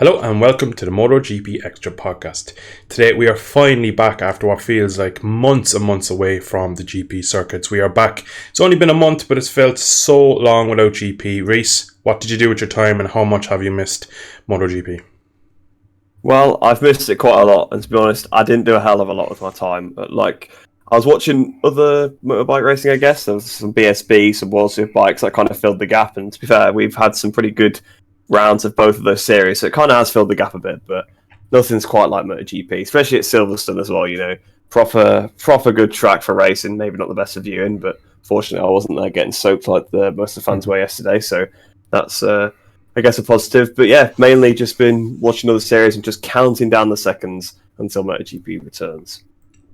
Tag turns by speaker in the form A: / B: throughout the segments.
A: Hello and welcome to the Motogp Xtra podcast. Today we are finally back after what feels like months and months away from the GP circuits. We are back. It's only been a month, but it's felt so long without GP. Rhys, what did you do with your time and how much have you missed MotoGP?
B: Well, I've missed it quite a lot, and to be honest, I didn't do a hell of a lot with my time. But, I was watching other motorbike racing, I guess. There was some BSB, some World Superbikes that kind of filled the gap, and to be fair, we've had some pretty good rounds of both of those series, so it kind of has filled the gap a bit, but nothing's quite like MotoGP, especially at Silverstone as well, proper good track for racing, maybe not the best for viewing, but fortunately I wasn't there getting soaked like most of the fans were yesterday, so that's, I guess, a positive. But yeah, mainly just been watching other series and just counting down the seconds until MotoGP returns.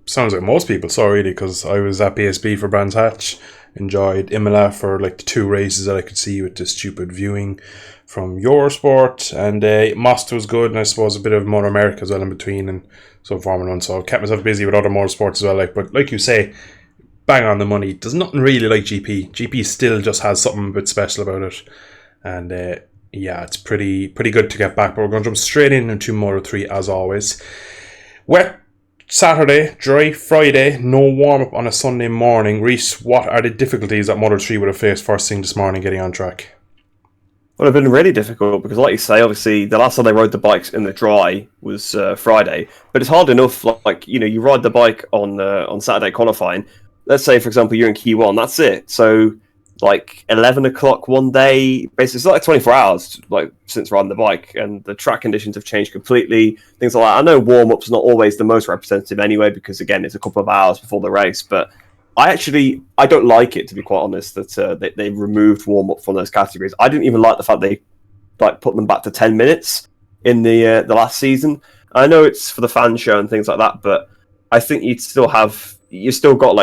A: Sounds like most people saw, really, because I was at BSB for Brands Hatch, enjoyed Imola for like the two races that I could see with the stupid viewing from Eurosport, and Most was good, and I suppose a bit of Motor America as well in between, and some Formula 1, so I kept myself busy with other motorsports as well. But like you say, bang on the money. There's nothing really like GP. GP still just has something a bit special about it, and yeah, it's pretty good to get back. But we're going to jump straight into Moto 3 as always. Wet Saturday, dry Friday, no warm-up on a Sunday morning. Rhys, what are the difficulties that Moto 3 would have faced first thing this morning getting on track?
B: Well, it's been really difficult because, like you say, obviously the last time they rode the bikes in the dry was Friday. But it's hard enough. You ride the bike on Saturday qualifying. Let's say, for example, you're in Q1. That's it. So, 11 o'clock one day. Basically, it's like 24 hours since riding the bike, and the track conditions have changed completely. Things like that. I know warm-up's not always the most representative anyway, because again, it's a couple of hours before the race, but I don't like it, to be quite honest, that they removed warm-up from those categories. I didn't even like the fact they put them back to 10 minutes in the last season. I know it's for the fan show and things like that, but I think you still got,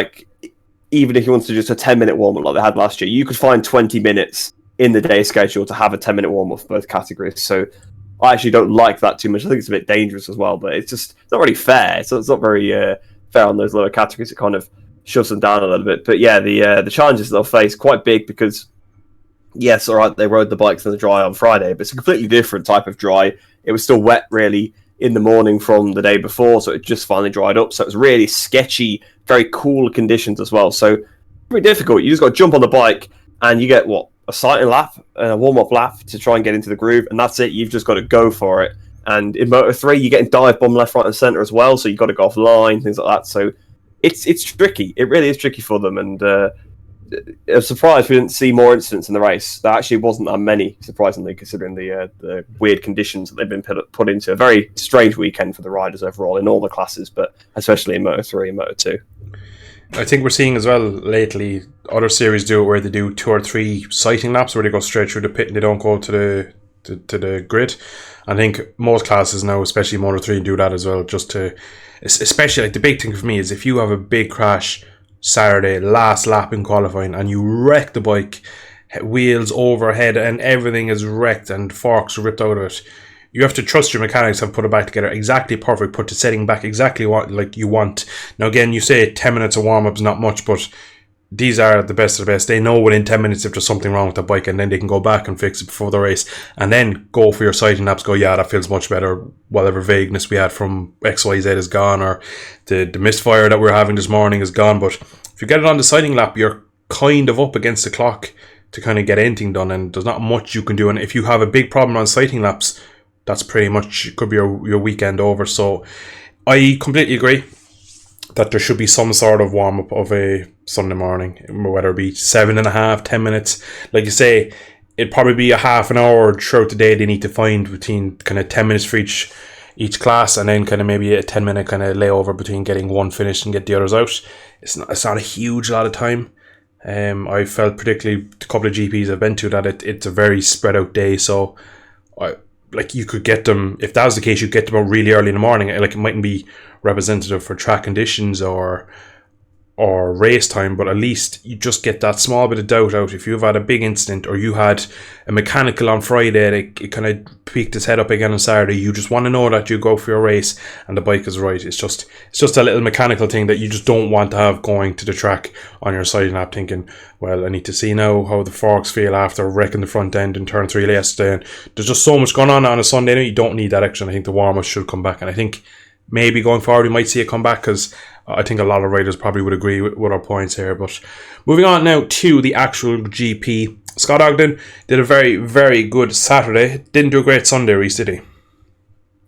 B: even if you wanted to just a 10-minute warm-up like they had last year, you could find 20 minutes in the day schedule to have a 10-minute warm-up for both categories. So I actually don't like that too much. I think it's a bit dangerous as well, but it's not really fair. It's not very fair on those lower categories. It kind of shoves them down a little bit. But yeah, the challenges they'll face quite big because, yes, all right, they rode the bikes in the dry on Friday, but it's a completely different type of dry. It was still wet, really, in the morning from the day before, so it just finally dried up. So it was really sketchy, very cool conditions as well. So very difficult. You just got to jump on the bike and you get, a sighting lap and a warm-up lap to try and get into the groove, and that's it. You've just got to go for it. And in Moto 3, you're getting dive bomb left, right, and centre as well, so you've got to go offline, things like that. So it's tricky. It really is tricky for them, and I'm surprised we didn't see more incidents in the race. There actually wasn't that many, surprisingly, considering the weird conditions that they've been put into. A very strange weekend for the riders overall in all the classes, but especially in Moto 3 and Moto 2.
A: I think we're seeing as well lately, other series do it where they do 2 or 3 sighting laps where they go straight through the pit and they don't go to the grid. I think most classes now, especially Moto 3, do that as well, just to, especially the big thing for me is if you have a big crash Saturday, last lap in qualifying, and you wreck the bike, wheels overhead and everything is wrecked and forks ripped out of it, you have to trust your mechanics have put it back together exactly perfect, put the setting back exactly what you want. Now again, you say 10 minutes of warm-up is not much, but these are the best of the best. They know within 10 minutes if there's something wrong with the bike, and then they can go back and fix it before the race, and then go for your sighting laps, go, yeah, that feels much better. Whatever vagueness we had from XYZ is gone, or the misfire that we're having this morning is gone. But if you get it on the sighting lap, you're kind of up against the clock to kind of get anything done, and there's not much you can do. And if you have a big problem on sighting laps, that's pretty much, could be your weekend over. So I completely agree that there should be some sort of warm-up of a Sunday morning, whether it be 7.5, 10 minutes. Like you say, it'd probably be a half an hour throughout the day they need to find between kind of 10 minutes for each class, and then kind of maybe a 10-minute kind of layover between getting one finished and get the others out. It's not a huge lot of time. I felt particularly a couple of GPs I've been to that it's a very spread out day, so you could get them, if that was the case, you'd get them out really early in the morning. It mightn't be representative for track conditions or or race time, but at least you just get that small bit of doubt out. If you've had a big incident or you had a mechanical on Friday that it kind of peaked its head up again on Saturday, you just want to know that you go for your race and the bike is right. It's just a little mechanical thing that you just don't want to have going to the track on your sighting app thinking, well, I need to see now how the forks feel after wrecking the front end in turn 3 yesterday. And there's just so much going on a Sunday night. You don't need that extra. And I think the warm-up should come back. And I think maybe going forward we might see it come back, because I think a lot of riders probably would agree with our points here. But moving on now to the actual GP. Scott Ogden did a very, very good Saturday. Didn't do a great Sunday, Rhys, did he?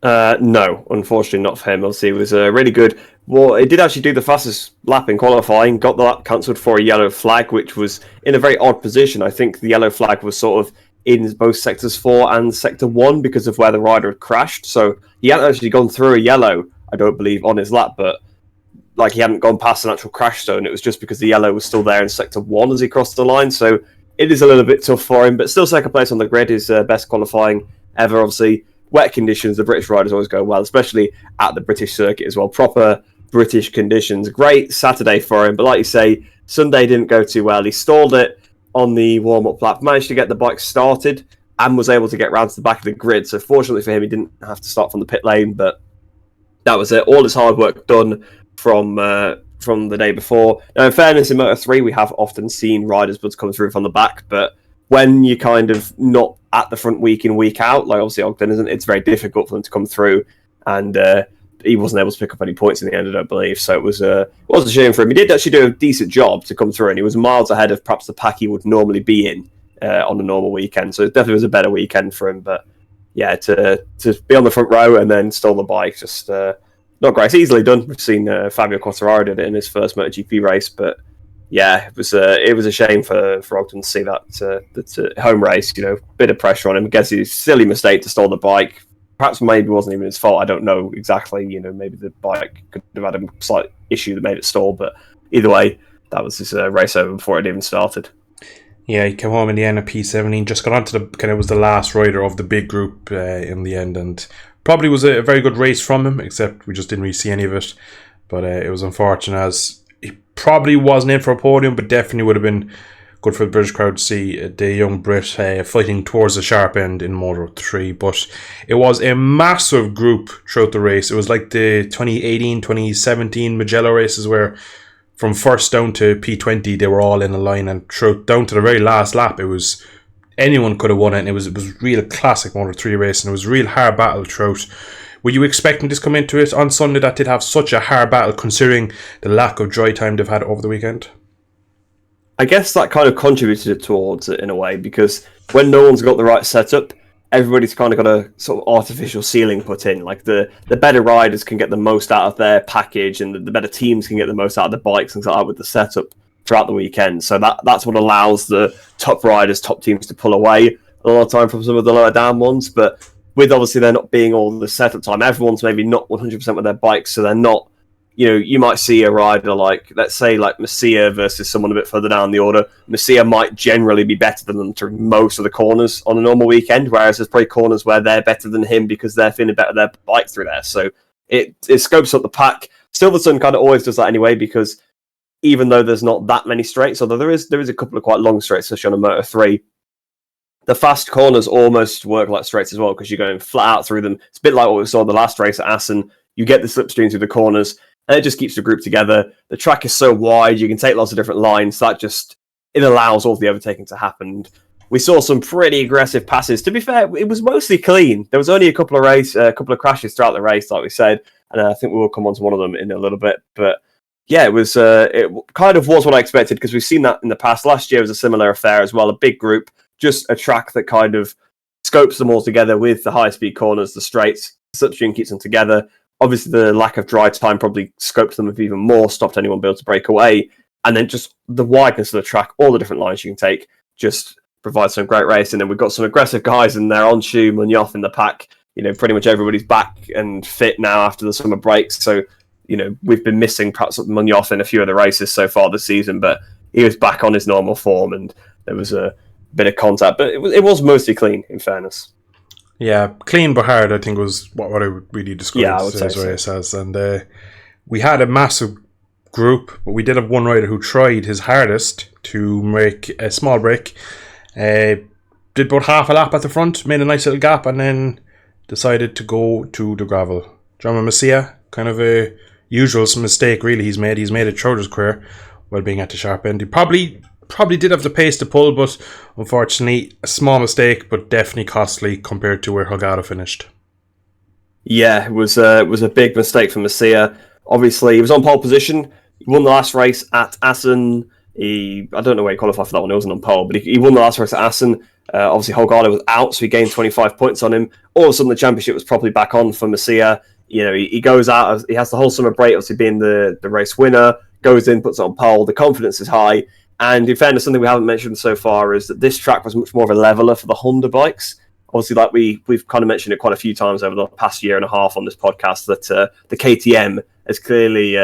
B: No, unfortunately not for him. Obviously, it was really good. Well, he did actually do the fastest lap in qualifying, got the lap cancelled for a yellow flag, which was in a very odd position. I think the yellow flag was sort of in both sectors 4 and sector 1 because of where the rider had crashed. So he hadn't actually gone through a yellow, I don't believe, on his lap, but like he hadn't gone past an actual crash zone. It was just because the yellow was still there in sector 1 as he crossed the line. So it is a little bit tough for him, but still second place on the grid is best qualifying ever. Obviously, wet conditions, the British riders always go well, especially at the British circuit as well. Proper British conditions. Great Saturday for him, but like you say, Sunday didn't go too well. He stalled it on the warm-up lap, managed to get the bike started, and was able to get round to the back of the grid. So fortunately for him, he didn't have to start from the pit lane, but that was it. All his hard work done from the day before. Now, in fairness, in Moto3, we have often seen riders' bloods come through from the back, but when you're kind of not at the front week in, week out, like obviously Ogden isn't, it's very difficult for them to come through, and he wasn't able to pick up any points in the end, I don't believe, so it was a shame for him. He did actually do a decent job to come through, and he was miles ahead of perhaps the pack he would normally be in on a normal weekend, so it definitely was a better weekend for him, but yeah, to be on the front row and then stall the bike, just not great. It's easily done. We've seen Fabio Quartararo did it in his first MotoGP race, but yeah, it was a shame for Ogden to see that home race. Bit of pressure on him. I guess it's a silly mistake to stall the bike. Perhaps maybe it wasn't even his fault. I don't know exactly. Maybe the bike could have had a slight issue that made it stall. But either way, that was his race over before it even started.
A: Yeah, he came home in the end of P17. Just got onto was the last rider of the big group in the end, and probably was a very good race from him. Except we just didn't really see any of it. But it was unfortunate, as he probably wasn't in for a podium, but definitely would have been good for the British crowd to see the young Brit fighting towards the sharp end in Moto 3. But it was a massive group throughout the race. It was like the 2018, 2017 Mugello races, where from first down to P20 they were all in a line, and throughout down to the very last lap it was anyone could have won it, and it was real classic Moto 3 race, and it was a real hard battle throughout. Were you expecting this come into it on Sunday, that did have such a hard battle considering the lack of dry time they've had over the weekend?
B: I guess that kind of contributed towards it in a way, because when no one's got the right setup, everybody's kind of got a sort of artificial ceiling put in. Like the better riders can get the most out of their package, and the better teams can get the most out of the bikes and things like that with the setup throughout the weekend. So that's what allows the top riders, top teams to pull away a lot of time from some of the lower down ones. But with obviously there not being all the setup time, everyone's maybe not 100% with their bikes, so they're not, you might see a rider like, let's say, like Messia versus someone a bit further down the order. Messia might generally be better than them through most of the corners on a normal weekend, whereas there's probably corners where they're better than him because they're feeling better their bike through there. So it scopes up the pack. Silverstone kind of always does that anyway, because even though there's not that many straights, although there is a couple of quite long straights, especially on a Moto 3, the fast corners almost work like straights as well, because you're going flat out through them. It's a bit like what we saw the last race at Assen. You get the slipstream through the corners, and it just keeps the group together. The track is so wide, you can take lots of different lines. It allows all the overtaking to happen. We saw some pretty aggressive passes. To be fair, it was mostly clean. There was only a couple of crashes throughout the race, like we said, and I think we will come on to one of them in a little bit. But yeah, it kind of was what I expected, because we've seen that in the past. Last year was a similar affair as well, a big group, just a track that kind of scopes them all together with the high-speed corners, the straights. Slipstream keeps them together. Obviously, the lack of dry time probably scoped them even more, stopped anyone being able to break away. And then just the wideness of the track, all the different lines you can take, just provides some great racing. And we've got some aggressive guys in there, Onshu, Munoz in the pack. Pretty much everybody's back and fit now after the summer breaks. So, we've been missing perhaps Munoz in a few of the races so far this season, but he was back on his normal form, and there was a bit of contact, but it was mostly clean, in fairness.
A: Yeah, clean but hard, I think, was what I would really describe
B: this
A: race as. And we had a massive group, but we did have one rider who tried his hardest to make a small break. Did about half a lap at the front, made a nice little gap, and then decided to go to the gravel. John Messia, kind of a usual mistake really he's made. He's made it throughout his career while being at the sharp end. He probably did have the pace to pull, but unfortunately a small mistake, but definitely costly compared to where Holgado finished.
B: Yeah, it was a big mistake for Messia. Obviously, he was on pole position. He won the last race at Assen. I don't know where he qualified for that one. It wasn't on pole, but he won the last race at Assen. Obviously, Holgado was out, so he gained 25 points on him. All of a sudden, the championship was probably back on for Messia. You know, he goes out. He has the whole summer break, obviously being the race winner. Goes in, puts it on pole. The confidence is high. And in fairness, something we haven't mentioned so far is that this track was much more of a leveler for the Honda bikes. Obviously, like we've kind of mentioned it quite a few times over the past year and a half on this podcast, that the KTM has clearly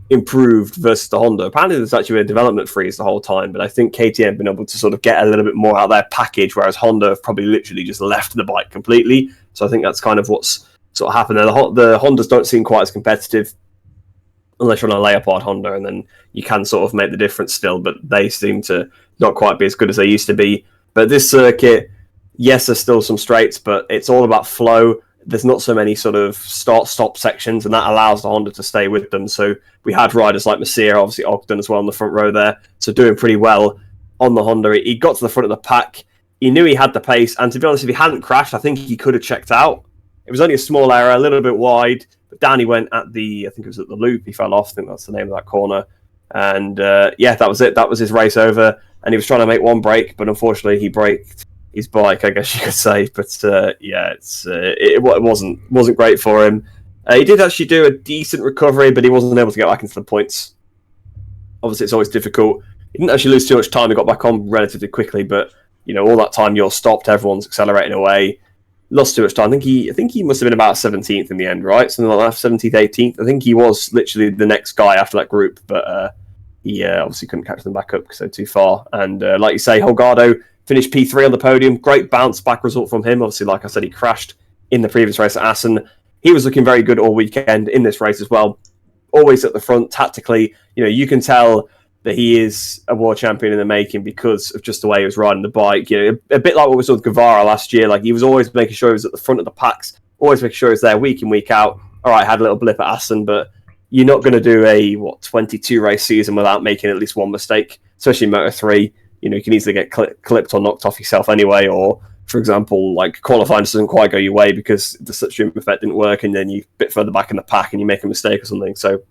B: improved versus the Honda. Apparently, there's actually been a development freeze the whole time, but I think KTM have been able to sort of get a little bit more out of their package, whereas Honda have probably literally just left the bike completely. So I think that's kind of what's sort of happened there. The Hondas don't seem quite as competitive unless you're on a Leopard Honda, and then you can sort of make the difference still, but they seem to not quite be as good as they used to be. But this circuit, yes, there's still some straights, but it's all about flow. There's not so many sort of start-stop sections, and that allows the Honda to stay with them. So we had riders like Messia, obviously Ogden as well in the front row there, so doing pretty well on the Honda. He got to the front of the pack. He knew he had the pace, and to be honest, if he hadn't crashed, I think he could have checked out. It was only a small error, a little bit wide, but down he went at I think it was at the loop, he fell off. I think that's the name of that corner. And that was it. That was his race over, and he was trying to make one break, but unfortunately he braked his bike, I guess you could say. But it wasn't great for him. He did actually do a decent recovery, but he wasn't able to get back into the points. Obviously, it's always difficult. He didn't actually lose too much time. He got back on relatively quickly, but you know, all that time you're stopped, everyone's accelerating away. Lost too much time. I think he must have been about 17th in the end, right? Something like that, 17th, 18th. I think he was literally the next guy after that group, but he obviously couldn't catch them back up because they're too far. And like you say, Holgado finished P3 on the podium. Great bounce back result from him. Obviously, like I said, he crashed in the previous race at Assen. He was looking very good all weekend in this race as well. Always at the front, tactically. You know, you can tell that he is a world champion in the making because of just the way he was riding the bike. You know, a bit like what we saw with Guevara last year. Like, he was always making sure he was at the front of the packs, always making sure he was there week in, week out. All right, had a little blip at Assen, but you're not going to do a 22 race season without making at least one mistake, especially in Moto3. You know, you can easily get clipped or knocked off yourself anyway, or for example, like qualifying doesn't quite go your way because the slipstream effect didn't work, and then you a bit further back in the pack and you make a mistake or something. So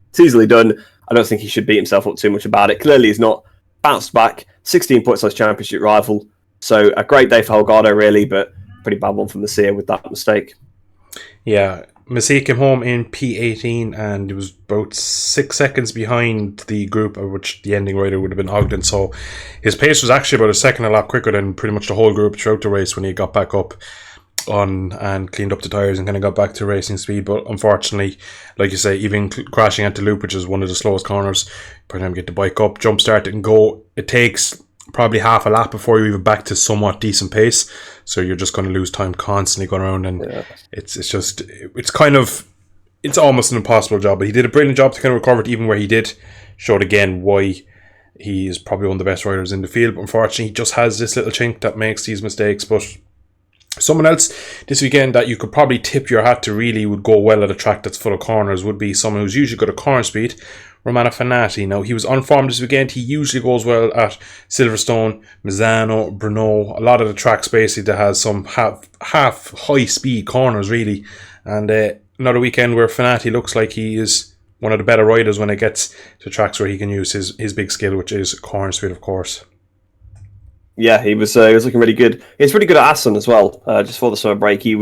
B: it's easily done. I don't think he should beat himself up too much about it. Clearly, he's not bounced back. 16 points on his championship rival. So a great day for Holgado, really, but pretty bad one from Messia with that mistake.
A: Yeah, Messia came home in P18 and it was about 6 seconds behind the group, of which the ending rider would have been Ogden. So his pace was actually about a second a lap quicker than pretty much the whole group throughout the race when he got back up on and cleaned up the tyres and kind of got back to racing speed. But unfortunately, like you say, even crashing at the loop, which is one of the slowest corners, by the time you get the bike up, jump start it and go, it takes probably half a lap before you're even back to somewhat decent pace. So you're just going to lose time constantly going around, and it's almost an impossible job. But he did a brilliant job to kind of recover it, even where he did. Showed again why he is probably one of the best riders in the field. But unfortunately, he just has this little chink that makes these mistakes. But someone else this weekend that you could probably tip your hat to really would go well at a track that's full of corners would be someone who's usually good at corner speed, Romano Fenati. Now, he was on form this weekend. He usually goes well at Silverstone, Misano, Brno, a lot of the tracks basically that has some half high speed corners really. And another weekend where Fenati looks like he is one of the better riders when it gets to tracks where he can use his big skill, which is corner speed, of course.
B: Yeah, he was looking really good. He's pretty good at Assen as well. Just before the summer break, he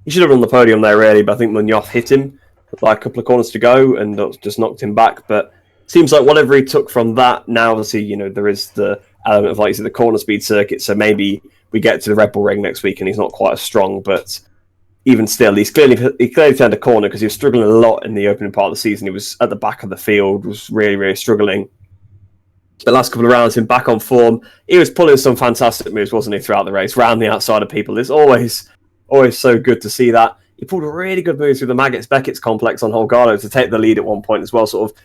B: should have run the podium there really, but I think Munoz hit him like a couple of corners to go and just knocked him back. But seems like whatever he took from that, now obviously, you know, there is the element of, like you said, the corner speed circuit. So maybe we get to the Red Bull Ring next week and he's not quite as strong, but even still, he clearly turned a corner because he was struggling a lot in the opening part of the season. He was at the back of the field, was really, really struggling. The last couple of rounds, him back on form. He was pulling some fantastic moves, wasn't he, throughout the race, round the outside of people. It's always so good to see that. He pulled a really good move through the Beckett's complex on Holgado to take the lead at one point as well, sort of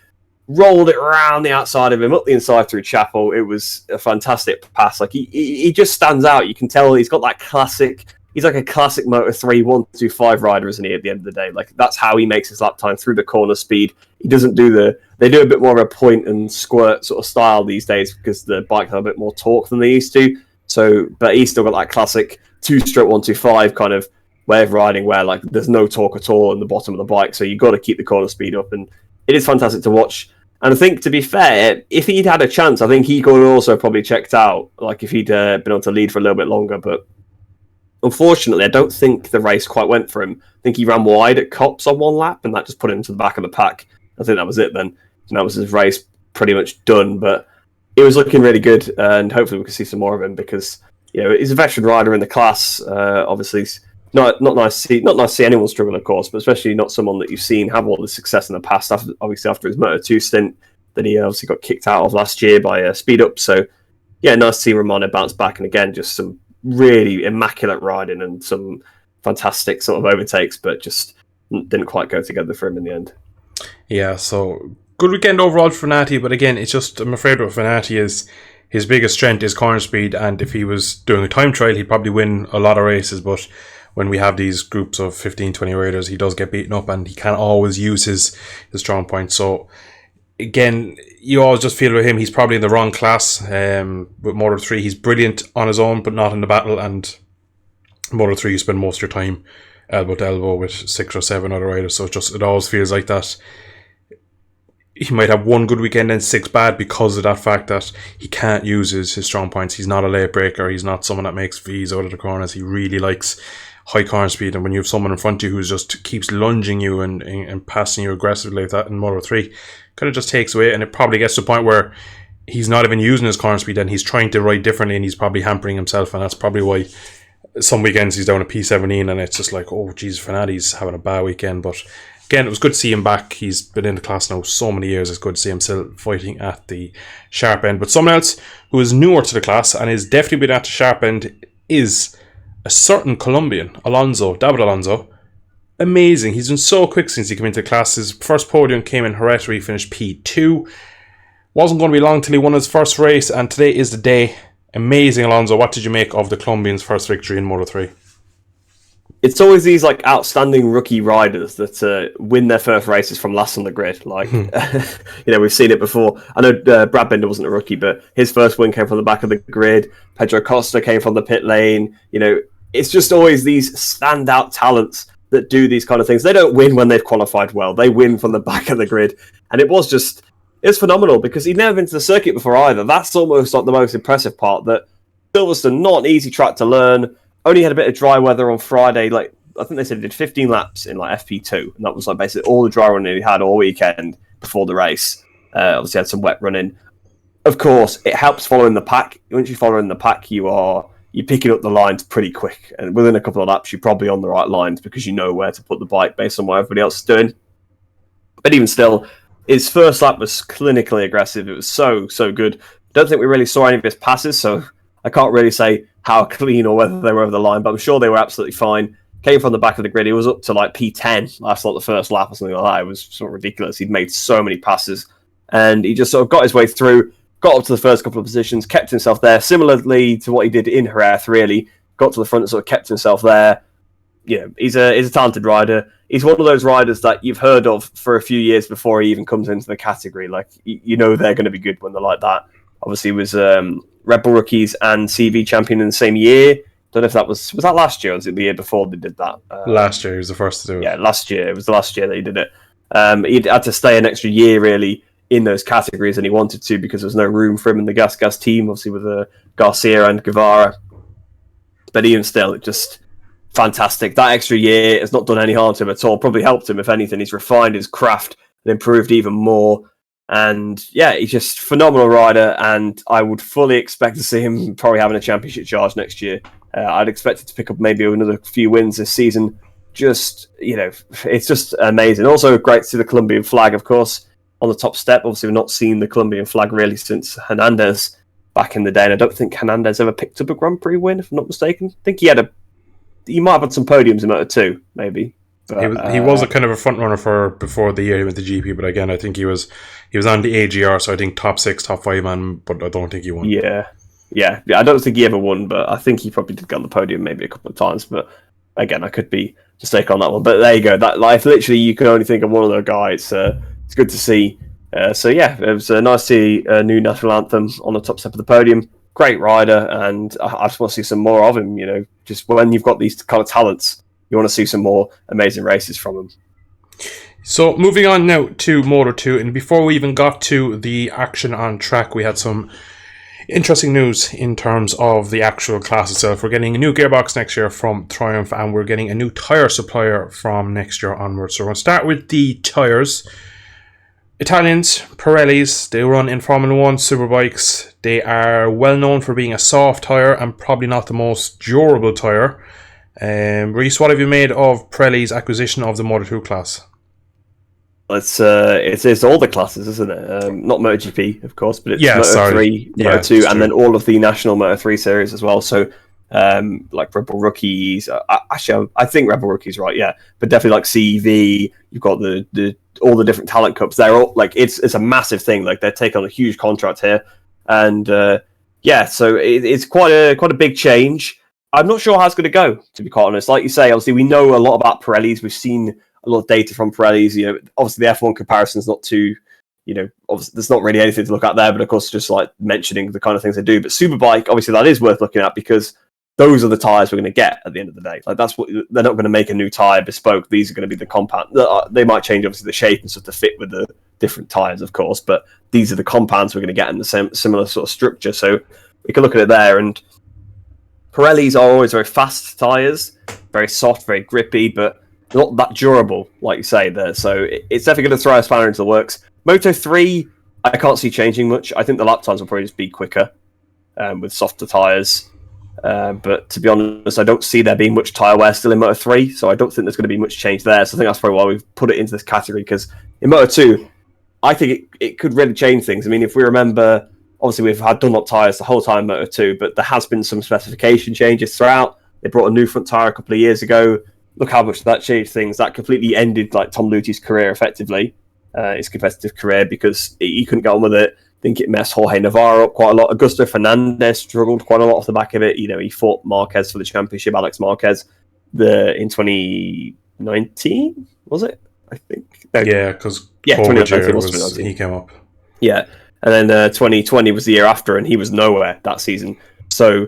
B: rolled it around the outside of him, up the inside through Chapel. It was a fantastic pass. Like he just stands out. You can tell he's got that classic. He's like a classic Moto3 125 rider, isn't he? At the end of the day, like that's how he makes his lap time through the corner speed. He doesn't do They do a bit more of a point and squirt sort of style these days because the bike have a bit more torque than they used to. So, but he's still got that classic 2-stroke 125 kind of way of riding where like there's no torque at all in the bottom of the bike. So you've got to keep the corner speed up, and it is fantastic to watch. And I think, to be fair, if he'd had a chance, I think he could have also probably checked out, like if he'd been able to lead for a little bit longer. But unfortunately, I don't think the race quite went for him. I think he ran wide at Copse on one lap, and that just put him to the back of the pack. I think that was it then. And that was his race pretty much done. But it was looking really good, and hopefully we can see some more of him because he's a veteran rider in the class. Obviously, not nice to see anyone struggle, of course, but especially not someone that you've seen have all the success in the past. After his Moto2 stint that he obviously got kicked out of last year by Speed Up. So yeah, nice to see Romano bounce back, and again, just some really immaculate riding and some fantastic sort of overtakes, but just didn't quite go together for him in the end.
A: Yeah, so good weekend overall for Fanati, but again, it's just, I'm afraid what Fanati is, his biggest strength is corner speed, and if he was doing a time trial, he'd probably win a lot of races, but when we have these groups of 15, 20 riders, he does get beaten up, and he can't always use his strong points. So again, you always just feel with him, he's probably in the wrong class. With Moto3, he's brilliant on his own, but not in the battle, and Moto3, you spend most of your time elbow to elbow with 6 or 7 other riders, so it always feels like that. He might have one good weekend and 6 bad because of that fact that he can't use his strong points. He's not a late breaker. He's not someone that makes V's out of the corners. He really likes high corner speed, and when you have someone in front of you who just keeps lunging you and passing you aggressively like that in Moto3, kind of just takes away, and it probably gets to the point where he's not even using his corner speed and he's trying to ride differently, and he's probably hampering himself, and that's probably why some weekends he's down at P17 and it's just like, oh geez, Fanati's having a bad weekend. But again, it was good to see him back. He's been in the class now so many years. It's good to see him still fighting at the sharp end. But someone else who is newer to the class and is definitely been at the sharp end is a certain Colombian, David Alonso. Amazing. He's been so quick since he came into the class. His first podium came in Jerez, where he finished P2. Wasn't going to be long till he won his first race, and today is the day. Amazing, Alonso. What did you make of the Colombian's first victory in Moto3?
B: It's always these like outstanding rookie riders that win their first races from last on the grid. Like, we've seen it before. I know Brad Binder wasn't a rookie, but his first win came from the back of the grid. Pedro Costa came from the pit lane. It's just always these standout talents that do these kind of things. They don't win when they've qualified well. They win from the back of the grid. And it's phenomenal because he'd never been to the circuit before either. That's almost like the most impressive part, that Silverstone, not an easy track to learn. Only had a bit of dry weather on Friday. Like, I think they said he did 15 laps in like FP2, and that was like basically all the dry running he had all weekend before the race. Obviously had some wet running. Of course, it helps following the pack. Once you follow in the pack, you're picking up the lines pretty quick, and within a couple of laps, you're probably on the right lines because you know where to put the bike based on what everybody else is doing. But even still, his first lap was clinically aggressive. It was so good. Don't think we really saw any of his passes, so I can't really say how clean or whether they were over the line, but I'm sure they were absolutely fine. Came from the back of the grid. He was up to like P10 last like the first lap or something like that. It was sort of ridiculous. He'd made so many passes, and he just sort of got his way through, got up to the first couple of positions, kept himself there, similarly to what he did in Jerez, really. Got to the front and sort of kept himself there. He's a talented rider. He's one of those riders that you've heard of for a few years before he even comes into the category. Like, they're going to be good when they're like that. Obviously, he was Red Bull Rookies and CV champion in the same year. Don't know if that was that last year or was it the year before they did that?
A: Last year, he was the first to do it.
B: Yeah, last year. It was the last year that he did it. He had to stay an extra year, really, in those categories, and he wanted to because there was no room for him in the Gas team, obviously, with Garcia and Guevara. But even still, just fantastic. That extra year has not done any harm to him at all. Probably helped him, if anything. He's refined his craft and improved even more. And yeah, he's just a phenomenal rider, and I would fully expect to see him probably having a championship charge next year. I'd expect it to pick up maybe another few wins this season. It's just amazing. Also great to see the Colombian flag, of course, on the top step. Obviously, we've not seen the Colombian flag really since Hernandez back in the day, and I don't think Hernandez ever picked up a Grand Prix win, if I'm not mistaken. I think he might have had some podiums in Moto2, maybe. But
A: He was a kind of a front runner for before the year he went to GP, but again, I think he was on the AGR, so I think top 6, top 5 man, but I don't think he won.
B: yeah. I don't think he ever won, but I think he probably did get on the podium maybe a couple of times. But again, I could be mistaken on that one. But there you go. That life, literally, you can only think of one other guy. It's good to see. So yeah, it was nice to see a new national anthem on the top step of the podium. Great rider, and I just want to see some more of him. Just when you've got these kind of talents, you want to see some more amazing races from him.
A: So moving on now to Moto 2, and before we even got to the action on track, we had some interesting news in terms of the actual class itself. We're getting a new gearbox next year from Triumph, and we're getting a new tyre supplier from next year onwards. So we're going to start with the tyres. Italians, Pirellis, they run in Formula 1 superbikes. They are well known for being a soft tyre and probably not the most durable tyre. Rhys, what have you made of Pirelli's acquisition of the Moto 2 class?
B: It's all the classes, isn't it? Not MotoGP, of course, but it's Moto 3, Moto 2, and then all of the national Moto 3 series as well. So, like Red Bull Rookies. Actually, I think Red Bull Rookies, right? Yeah, but definitely like CEV. You've got the all the different talent cups. They're all like it's a massive thing. Like they're taking on a huge contract here, and so it's quite a big change. I'm not sure how it's going to go, to be quite honest. Like you say, obviously we know a lot about Pirellis. We've seen a lot of data from Pirellis. Obviously the F1 comparison is not too, obviously there's not really anything to look at there, but of course just like mentioning the kind of things they do. But Superbike, obviously that is worth looking at because those are the tyres we're going to get at the end of the day. Like that's what they're not going to make a new tyre bespoke. These are going to be the compound. They might change obviously the shape and stuff to fit with the different tyres, of course, but these are the compounds we're going to get in the same similar sort of structure. So we can look at it there. And Pirellis are always very fast tyres, very soft, very grippy, but not that durable, like you say there. So it's definitely going to throw a spanner into the works. Moto 3, I can't see changing much. I think the lap times will probably just be quicker with softer tyres. But to be honest, I don't see there being much tyre wear still in Moto 3, so I don't think there's going to be much change there. So I think that's probably why we've put it into this category, because in Moto 2, I think it could really change things. I mean, if we remember, obviously we've had Dunlop tyres the whole time in Moto 2, but there has been some specification changes throughout. They brought a new front tyre a couple of years ago. Look how much that changed things. That completely ended like Tom Lutti's career effectively, his competitive career, because he couldn't get on with it. I think it messed Jorge Navarro up quite a lot. Augusto Fernandez struggled quite a lot off the back of it. He fought Marquez for the championship, Alex Marquez, in 2019, was it? I think. No.
A: Yeah, because
B: 2019
A: he came up.
B: Yeah, and then 2020 was the year after, and he was nowhere that season. So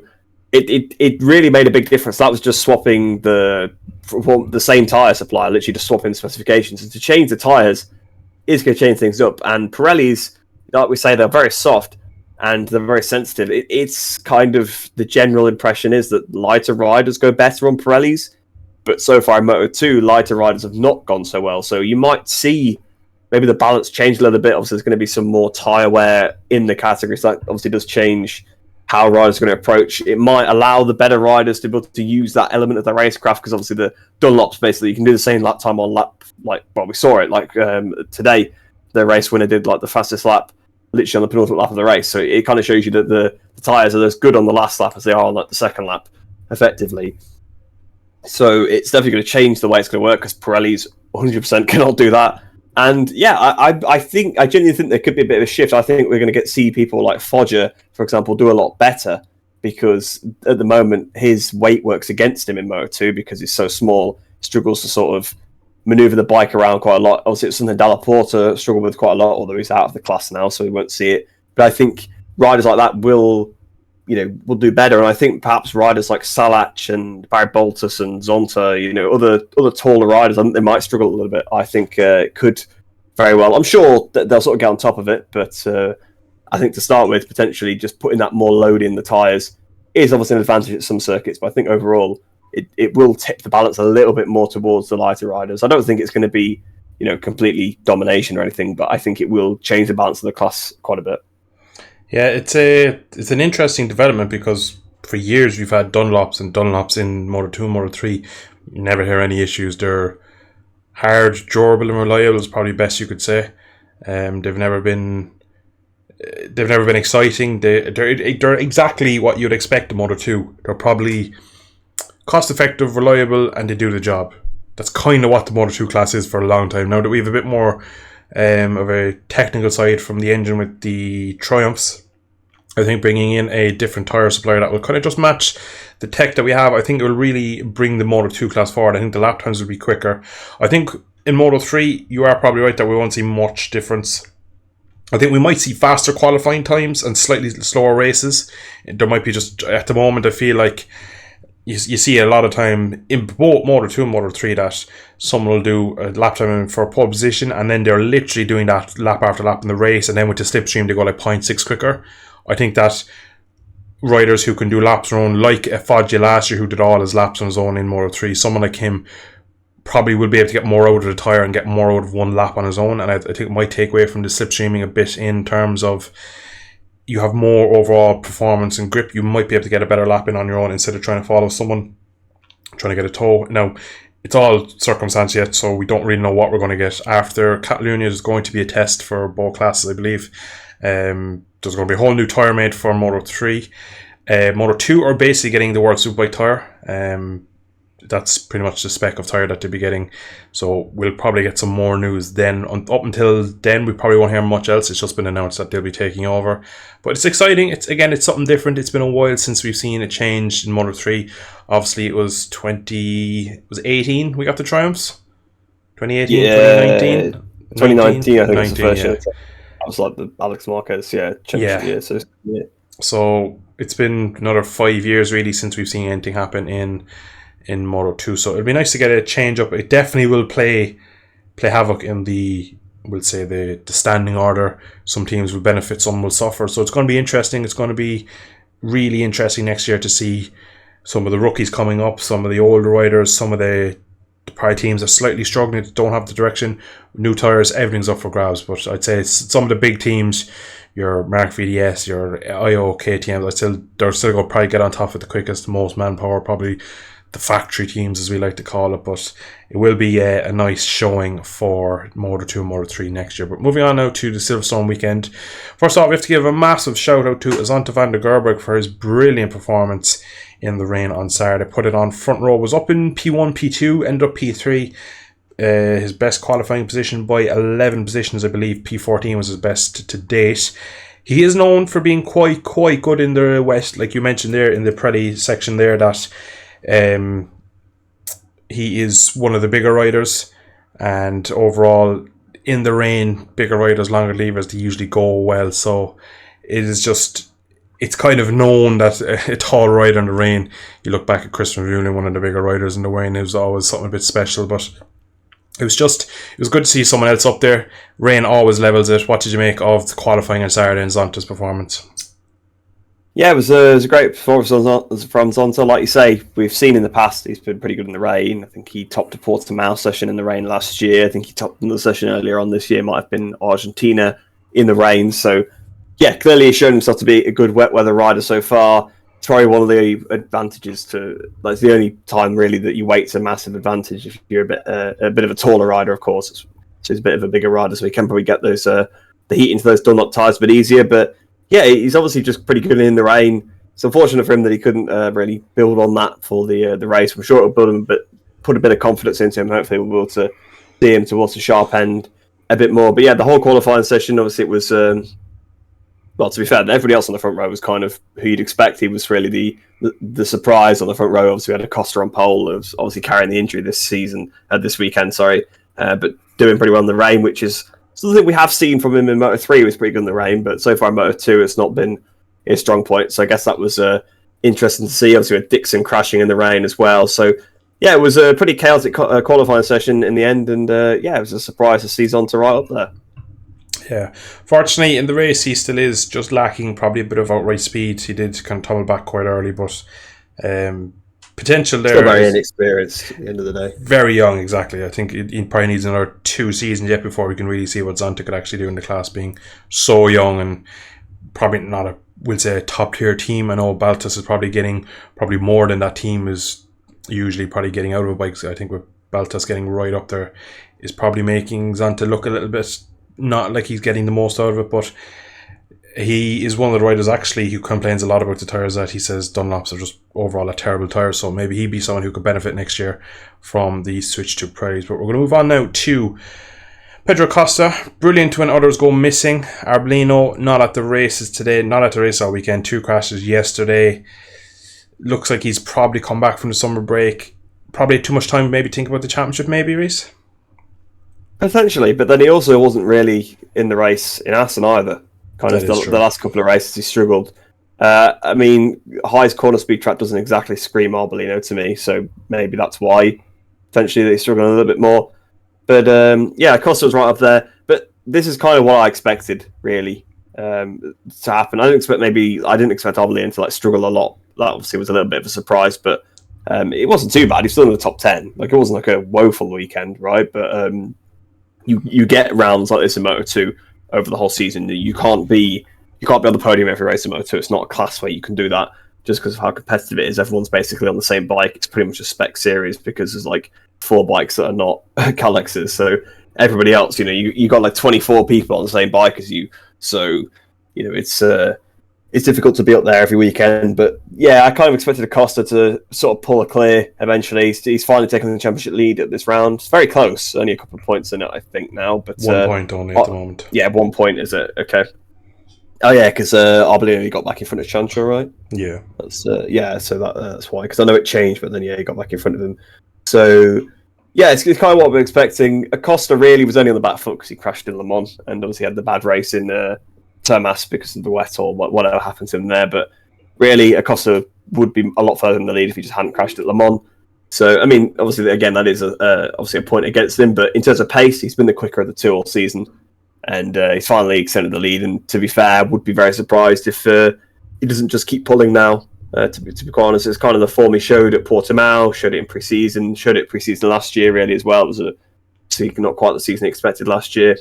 B: it really made a big difference. That was just swapping the same tyre supplier, literally just swapping the specifications. And to change the tyres is going to change things up. And Pirelli's, like we say, they're very soft and they're very sensitive. It's kind of the general impression is that lighter riders go better on Pirellis, but so far in Moto 2, lighter riders have not gone so well. So you might see maybe the balance change a little bit. Obviously, there's going to be some more tyre wear in the category, so that obviously does change how riders are going to approach. It might allow the better riders to be able to use that element of the racecraft, because obviously the Dunlops, basically, you can do the same lap time on lap, we saw it, today, the race winner did the fastest lap literally on the penultimate lap of the race. So it kind of shows you that the tyres are as good on the last lap as they are on the second lap, effectively. So it's definitely going to change the way it's going to work, because Pirellis 100% cannot do that. And yeah, I genuinely think there could be a bit of a shift. I think we're going to see people like Foggia, for example, do a lot better, because at the moment his weight works against him in Moto 2 because he's so small. He struggles to sort of maneuver the bike around quite a lot. Obviously, it's something Dalla Porta struggled with quite a lot, although he's out of the class now, so we won't see it. But I think riders like that will do better. And I think perhaps riders like Salach and Barry Boltus and Zonta, other taller riders, I think they might struggle a little bit. I think it could very well. I'm sure that they'll sort of get on top of it, but I think to start with, potentially just putting that more load in the tyres is obviously an advantage at some circuits, but I think overall it will tip the balance a little bit more towards the lighter riders. I don't think it's going to be completely domination or anything, but I think it will change the balance of the class quite a bit.
A: Yeah, it's an interesting development, because for years we've had Dunlops in Moto 2 and Moto 3. You never hear any issues. They're hard, durable and reliable is probably best you could say. They've never been exciting. They're exactly what you'd expect in Moto 2. They're probably cost effective, reliable, and they do the job. that's kind of what the Moto 2 class is for a long time. Now that we have a bit more of a technical side from the engine with the Triumphs, I think bringing in a different tyre supplier that will kind of just match the tech that we have, I think it will really bring the Moto 2 class forward. I think the lap times will be quicker. I think in Moto 3, you are probably right that we won't see much difference. I think we might see faster qualifying times and slightly slower races. There might be just, at the moment, I feel like you see a lot of time in both Moto 2 and Moto 3 that someone will do a lap time for a pole position, and then they're literally doing that lap after lap in the race, and then with the slipstream they go like 0.6 quicker. I think that riders who can do laps on their own, like Foggia last year who did all his laps on his own in Moto 3, someone like him probably will be able to get more out of the tyre and get more out of one lap on his own, and I think it might take away from the slipstreaming a bit in terms of you have more overall performance and grip. You might be able to get a better lap in on your own instead of trying to follow someone, trying to get a tow. Now, it's all circumstance yet, so we don't really know what we're going to get. After Catalunya, there's going to be a test for both classes, I believe. There's going to be a whole new tyre made for Moto 3. Moto 2 are basically getting the World Superbike tyre. That's pretty much the spec of tyre that they'll be getting. So we'll probably get some more news then. Up until then, we probably won't hear much else. It's just been announced that they'll be taking over. But it's exciting. It's something different. It's been a while since we've seen a change in Moto 3. Obviously, it was 18 we got the Triumphs? 2018,
B: Yeah,
A: 2019?
B: 2019, I think was the first year.
A: Yeah.
B: That was like the Alex Marquez, changed the year.
A: So it's been another 5 years really since we've seen anything happen in Moto 2. So it'd be nice to get a change up. It definitely will play havoc in the standing order. Some teams will benefit, some will suffer. So it's going to be interesting. It's going to be really interesting next year to see some of the rookies coming up, some of the older riders, some of the probably teams that are slightly struggling, don't have the direction, new tyres, everything's up for grabs. But I'd say it's some of the big teams, your Mark VDS, your IO, KTM, they're still going to probably get on top with the quickest, most manpower, probably the factory teams as we like to call it. But it will be a nice showing for Moto 2 and Moto 3 next year. But moving on now to the Silverstone weekend. First off, we have to give a massive shout out to Zonta van der Gerberg for his brilliant performance in the rain on Saturday. Put it on. Front row, was up in P1, P2, ended up P3. His best qualifying position by 11 positions, I believe. P14 was his best to date. He is known for being quite good in the West, like you mentioned there in the Pirelli section there, that he is one of the bigger riders, and overall in the rain, bigger riders, longer levers, they usually go well. So it's kind of known that a tall rider in the rain, you look back at Christian Vermeulen, one of the bigger riders in the rain, it was always something a bit special. But it was good to see someone else up there. Rain always levels it. What did you make of the qualifying on Saturday and Zonta's performance?
B: Yeah, it was a great performance from Zonta. Like you say, we've seen in the past he's been pretty good in the rain. I think he topped a Portimao session in the rain last year. I think he topped another session earlier on this year, might have been Argentina in the rain. So, yeah, clearly he's shown himself to be a good wet weather rider so far. It's probably one of the advantages it's the only time really that you weight's a massive advantage if you're a bit of a taller rider, of course. So he's a bit of a bigger rider, so he can probably get those the heat into those Dunlop tyres a bit easier. But yeah, he's obviously just pretty good in the rain. It's unfortunate for him that he couldn't really build on that for the race. I'm sure it'll put a bit of confidence into him. Hopefully we'll be able to see him towards the sharp end a bit more. But yeah, the whole qualifying session, obviously it was, well, to be fair, everybody else on the front row was kind of who you'd expect. He was really the surprise on the front row. Obviously we had a Costa on pole, who was obviously carrying the injury this weekend, but doing pretty well in the rain, which is something we have seen from him in Moto 3. He was pretty good in the rain, but so far in Moto 2 it's not been his strong point. So I guess that was interesting to see. Obviously we had Dixon crashing in the rain as well. So yeah, it was a pretty chaotic qualifying session in the end, and it was a surprise to see Zonta right up there.
A: Yeah, fortunately in the race he still is just lacking probably a bit of outright speed. He did kind of tumble back quite early, but potential there.
B: Still very inexperienced at the end of the day.
A: Very young, exactly. I think he probably needs another 2 seasons yet before we can really see what Zonta could actually do in the class, being so young and probably not a top tier team. I know Baltas is probably getting more than that team is usually probably getting out of a bike. So I think with Baltas getting right up there is probably making Zonta look a little bit not like he's getting the most out of it. But he is one of the riders actually who complains a lot about the tyres, that he says Dunlops are just overall a terrible tyre, so maybe he'd be someone who could benefit next year from the switch to Pirellis. But we're going to move on now to Pedro Costa. Brilliant when others go missing. Arbolino not at the races today, not at the race all weekend, 2 crashes yesterday. Looks like he's probably come back from the summer break. Probably too much time maybe think about the championship maybe, Rhys?
B: Potentially, but then he also wasn't really in the race in Assen either. The last couple of races he struggled. I mean, High's corner speed track doesn't exactly scream Arbolino to me, so maybe that's why potentially they struggle a little bit more. But yeah, Costa was right up there. But this is kind of what I expected, really, to happen. I didn't expect Arbolino to like struggle a lot. That obviously was a little bit of a surprise, but it wasn't too bad. He's still in the top 10. Like, it wasn't like a woeful weekend, right? But you get rounds like this in Moto2 over the whole season. You can't be on the podium every race in Moto2. It's not a class where you can do that just because of how competitive it is. Everyone's basically on the same bike. It's pretty much a spec series because there's like 4 bikes that are not Calexes. So everybody else, you got like 24 people on the same bike as you. So, it's difficult to be up there every weekend. But yeah, I kind of expected Acosta to sort of pull a clear eventually. He's finally taken the championship lead at this round. It's very close, only a couple of points in it, I think, now. But
A: 1 point only at the moment.
B: Yeah, 1 point, is it? Okay. Oh yeah, because Arbolino got back in front of Chancho, right?
A: Yeah.
B: So that's why. Because I know it changed, but then he got back in front of him. So yeah, it's kind of what we're expecting. Acosta really was only on the back foot because he crashed in Le Mans and obviously had the bad race in Termas because of the wet or whatever happened to him there. But really, Acosta would be a lot further in the lead if he just hadn't crashed at Le Mans. So, I mean, obviously, again, that is obviously a point against him. But in terms of pace, he's been the quicker of the two all season. And he's finally extended the lead. And to be fair, I would be very surprised if he doesn't just keep pulling now. To be quite honest, it's kind of the form he showed at Portimao, showed it in pre-season, showed it pre-season last year really as well. It was not quite the season he expected last year.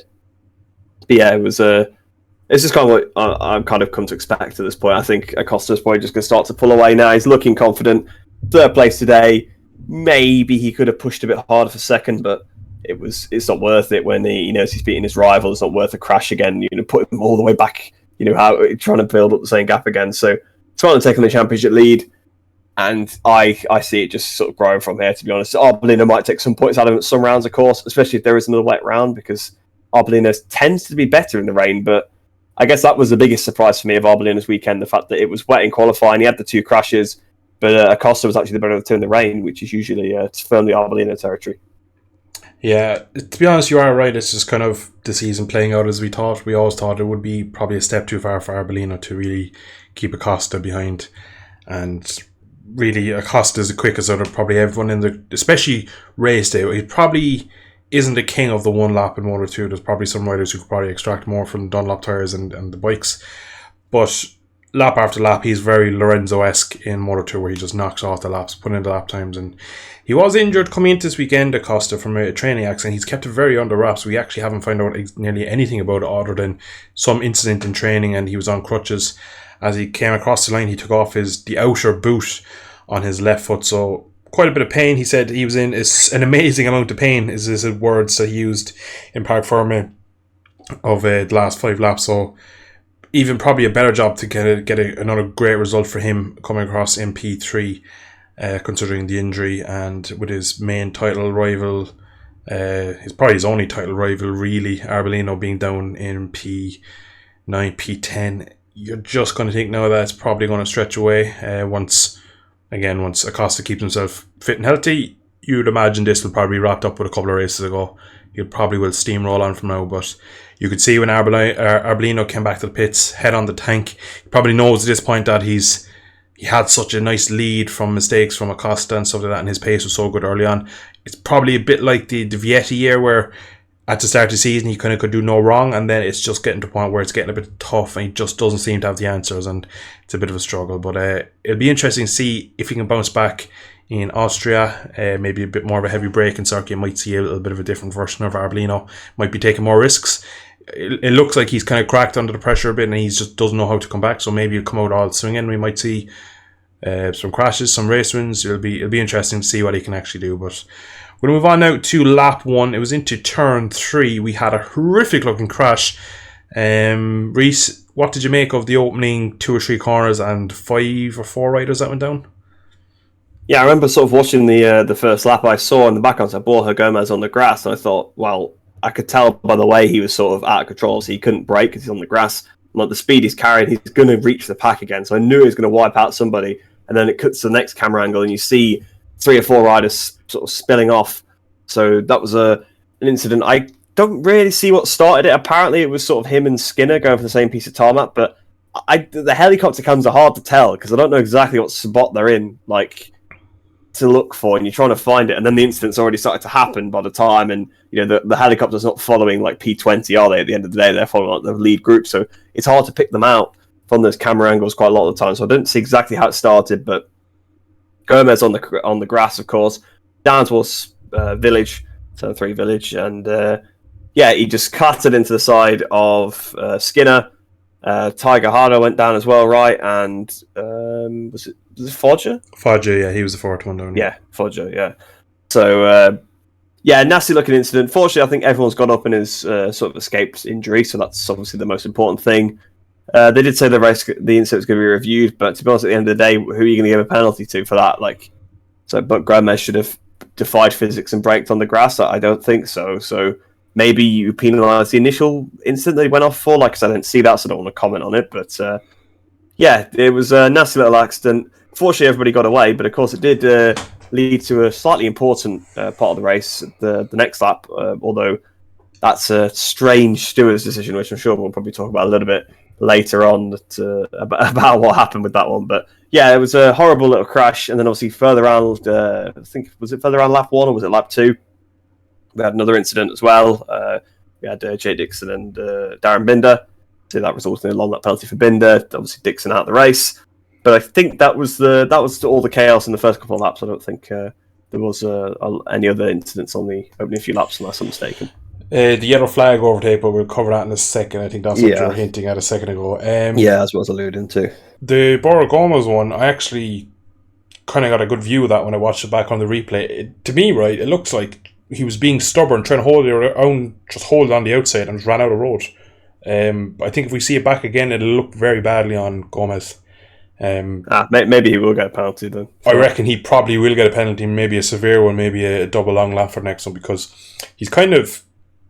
B: But yeah, it's just kind of what I've kind of come to expect at this point. I think Acosta's probably just going to start to pull away now. He's looking confident. 3rd place today. Maybe he could have pushed a bit harder for 2nd, but it's not worth it when he knows he's beating his rival. It's not worth a crash again. Put him all the way back. Trying to build up the same gap again. So it's finally taking the championship lead, and I see it just sort of growing from here. To be honest, Arbolino might take some points out of it some rounds, of course, especially if there is another wet round, because Arbolino tends to be better in the rain. But I guess that was the biggest surprise for me of Arbolino's weekend, the fact that it was wet in qualifying. He had the 2 crashes, but Acosta was actually the better of the 2 in the rain, which is usually firmly Arbolino territory.
A: Yeah, to be honest, you are right. It's just kind of the season playing out as we thought. We always thought it would be probably a step too far for Arbolino to really keep Acosta behind. And really, Acosta is the quickest out of probably everyone in the, especially race day. He probably isn't the king of the 1 lap in Moto2. There's probably some riders who could probably extract more from Dunlop tyres and the bikes. But lap after lap, he's very Lorenzo-esque in Moto2, where he just knocks off the laps, putting in the lap times. And he was injured coming into this weekend, Acosta, from a training accident. He's kept it very under wraps. We actually haven't found out nearly anything about it other than some incident in training, and he was on crutches. As he came across the line, he took off the outer boot on his left foot, so quite a bit of pain. He said he was in an amazing amount of pain, is his words that he used in Parc Ferme of the last 5 laps. So even probably a better job to get another great result for him coming across in P3, considering the injury, and with his main title rival, probably his only title rival really, Arbolino, being down in P9, P10. You're just going to think now that's probably going to stretch away once Acosta keeps himself fit and healthy. You'd imagine this will probably be wrapped up with a couple of races ago. You probably will steamroll on from now, but you could see when Arbolino came back to the pits, head on the tank, he probably knows at this point that he had such a nice lead from mistakes from Acosta and stuff like that, and his pace was so good early on. It's probably a bit like the Vietti year, where at the start of the season he kind of could do no wrong, and then it's just getting to a point where it's getting a bit tough and he just doesn't seem to have the answers, and it's a bit of a struggle. But it'll be interesting to see if he can bounce back in Austria. Maybe a bit more of a heavy braking circuit. You might see a little bit of a different version of Arbolino. Might be taking more risks. It looks like he's kind of cracked under the pressure a bit, and he just doesn't know how to come back. So maybe he'll come out all swinging. We might see some crashes, some race wins. It'll be interesting to see what he can actually do. But we're going to move on now to lap 1. It was into turn 3. We had a horrific looking crash. Rhys, what did you make of the opening 2 or 3 corners and 5 or 4 riders that went down?
B: Yeah, I remember sort of watching the first lap. I saw in the background, I Borja Gomez on the grass, and I thought, well, I could tell by the way he was sort of out of control, so he couldn't brake because he's on the grass. Like the speed he's carrying, he's going to reach the pack again. So I knew he was going to wipe out somebody. And then it cuts to the next camera angle, and you see 3 or 4 riders sort of spilling off. So that was an incident. I don't really see what started it. Apparently, it was sort of him and Skinner going for the same piece of tarmac, but the helicopter cams are hard to tell because I don't know exactly what spot they're in, like, to look for, and you're trying to find it, and then the incident's already started to happen by the time, and the helicopter's not following like P20, are they? At the end of the day, they're following like the lead group, so it's hard to pick them out from those camera angles quite a lot of the time. So I didn't see exactly how it started, but Gomez on the grass, of course, down towards Village, Turn 3 Village, and he just cut it into the side of Skinner. Tiger Hardo went down as well, right? And was it Foggia?
A: Foggia, yeah, he was the 4th one down.
B: Yeah, Foggia, yeah. So, nasty looking incident. Fortunately, I think everyone's got up and has sort of escaped injury, so that's obviously the most important thing. They did say the incident was going to be reviewed, but to be honest, at the end of the day, who are you going to give a penalty to for that? But Gomez should have defied physics and braked on the grass. I don't think so. So maybe you penalise the initial incident they went off for. Like I said, I didn't see that, so I don't want to comment on it. But it was a nasty little accident. Fortunately, everybody got away, but of course, it did lead to a slightly important part of the race, the next lap. Although that's a strange steward's decision, which I'm sure we'll probably talk about a little bit later on about what happened with that one. But yeah, it was a horrible little crash, and then obviously further around, I think, was it further around lap 1 or was it lap 2? We had another incident as well. We had Jay Dixon and Darren Binder. So that resulted in a long lap penalty for Binder. Obviously, Dixon out of the race. But I think that was all the chaos in the first couple of laps. I don't think there was any other incidents on the opening few laps, unless I'm mistaken.
A: The yellow flag overtake, but we'll cover that in a second. I think that's what you were hinting at a second ago.
B: That's what I was alluding to.
A: The Borja Gomez one, I actually kind of got a good view of that when I watched it back on the replay. To me, right, it looks like he was being stubborn, trying to hold it on the outside and just ran out of road. I think if we see it back again, it'll look very badly on Gomez.
B: Maybe he will get a penalty then.
A: I reckon he probably will get a penalty, maybe a severe one, maybe a double long lap for the next one, because he's kind of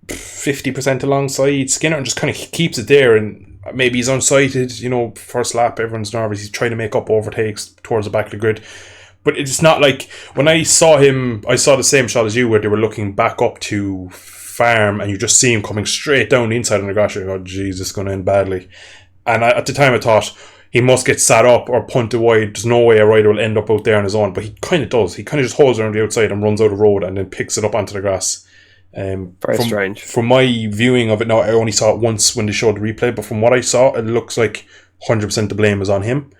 A: 50% alongside Skinner and just kind of keeps it there, and maybe he's unsighted, first lap, everyone's nervous, he's trying to make up overtakes towards the back of the grid. But it's not like, when I saw him, I saw the same shot as you where they were looking back up to Farm and you just see him coming straight down the inside on the grass. You go, geez, this is going to end badly. And at the time I thought, he must get sat up or punted wide. There's no way a rider will end up out there on his own. But he kind of does. He kind of just holds around the outside and runs out of road and then picks it up onto the grass.
B: Very strange.
A: From my viewing of it now, I only saw it once when they showed the replay. But from what I saw, it looks like 100% the blame is on him.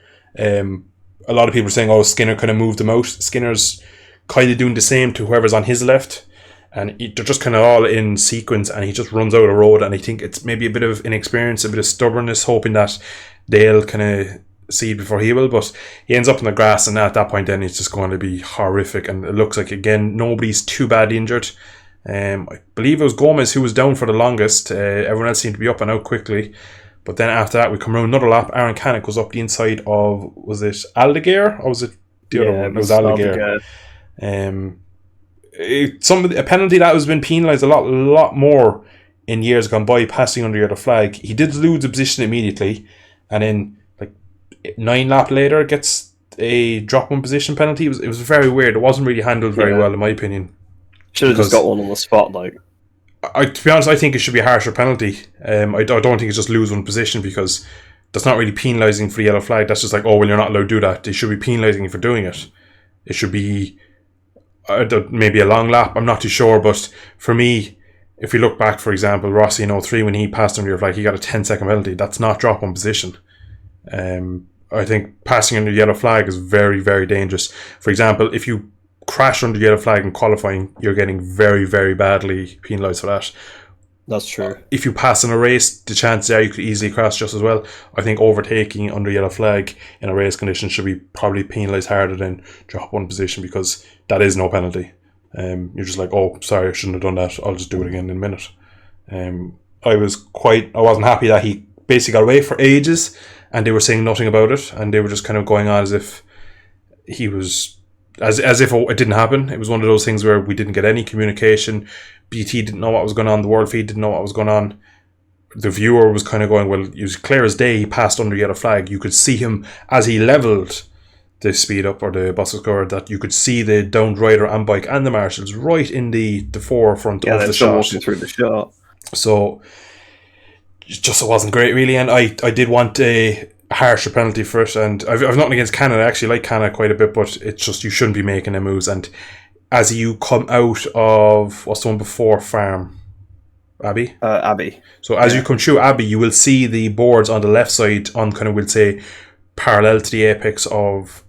A: A lot of people are saying, Skinner kind of moved him out. Skinner's kind of doing the same to whoever's on his left. And they're just kind of all in sequence and he just runs out of road. And I think it's maybe a bit of inexperience, a bit of stubbornness, hoping that they'll kind of see it before he will. But he ends up in the grass, and at that point then it's just going to be horrific. And it looks like, again, nobody's too badly injured. I believe it was Gomez who was down for the longest. Everyone else seemed to be up and out quickly. But then after that, we come around another lap. Aaron Canuck was up the inside of, was it Aldeguer? Or was it the other one? It was Aldeguer. A penalty that has been penalised a lot more in years gone by, passing under the other flag. He did lose the position immediately, and then 9 laps later gets a drop one position penalty. It was very weird. It wasn't really handled very well, in my opinion.
B: Should have just got one on the spot,
A: to be honest, I think it should be a harsher penalty. I don't think it's just lose one position, because that's not really penalising for the yellow flag. That's just like, you're not allowed to do that. They should be penalising you for doing it. It should be maybe a long lap. I'm not too sure, but for me, if we look back, for example, Rossi in 03, when he passed under your flag, he got a 10-second penalty. That's not drop one position. I think passing under the yellow flag is very, very dangerous. For example, if you crash under the yellow flag in qualifying, you're getting very, very badly penalised for that.
B: That's true.
A: If you pass in a race, the chances are you could easily crash just as well. I think overtaking under yellow flag in a race condition should be probably penalised harder than drop one position, because that is no penalty. You're just like, sorry, I shouldn't have done that. I'll just do it again in a minute. I wasn't happy that he basically got away for ages, and they were saying nothing about it, and they were just kind of going on as if he was, as if it didn't happen. It was one of those things where we didn't get any communication. BT didn't know what was going on. The World Feed didn't know what was going on. The viewer was kind of going, well, it was clear as day he passed under yellow flag. You could see him as he levelled the speed up or the bus score, that you could see the downed rider and bike and the marshals right in the forefront of the shot.
B: Walking through the shot.
A: So just it wasn't great really, and I did want a harsher penalty for it, and I've nothing against Canada. I actually like Canada quite a bit, but it's just you shouldn't be making them moves. And as you come out of what's the one before Farm, Abbey?
B: Abbey.
A: So as you come through Abbey, you will see the boards on the left side on kind of, we'll say, parallel to the apex of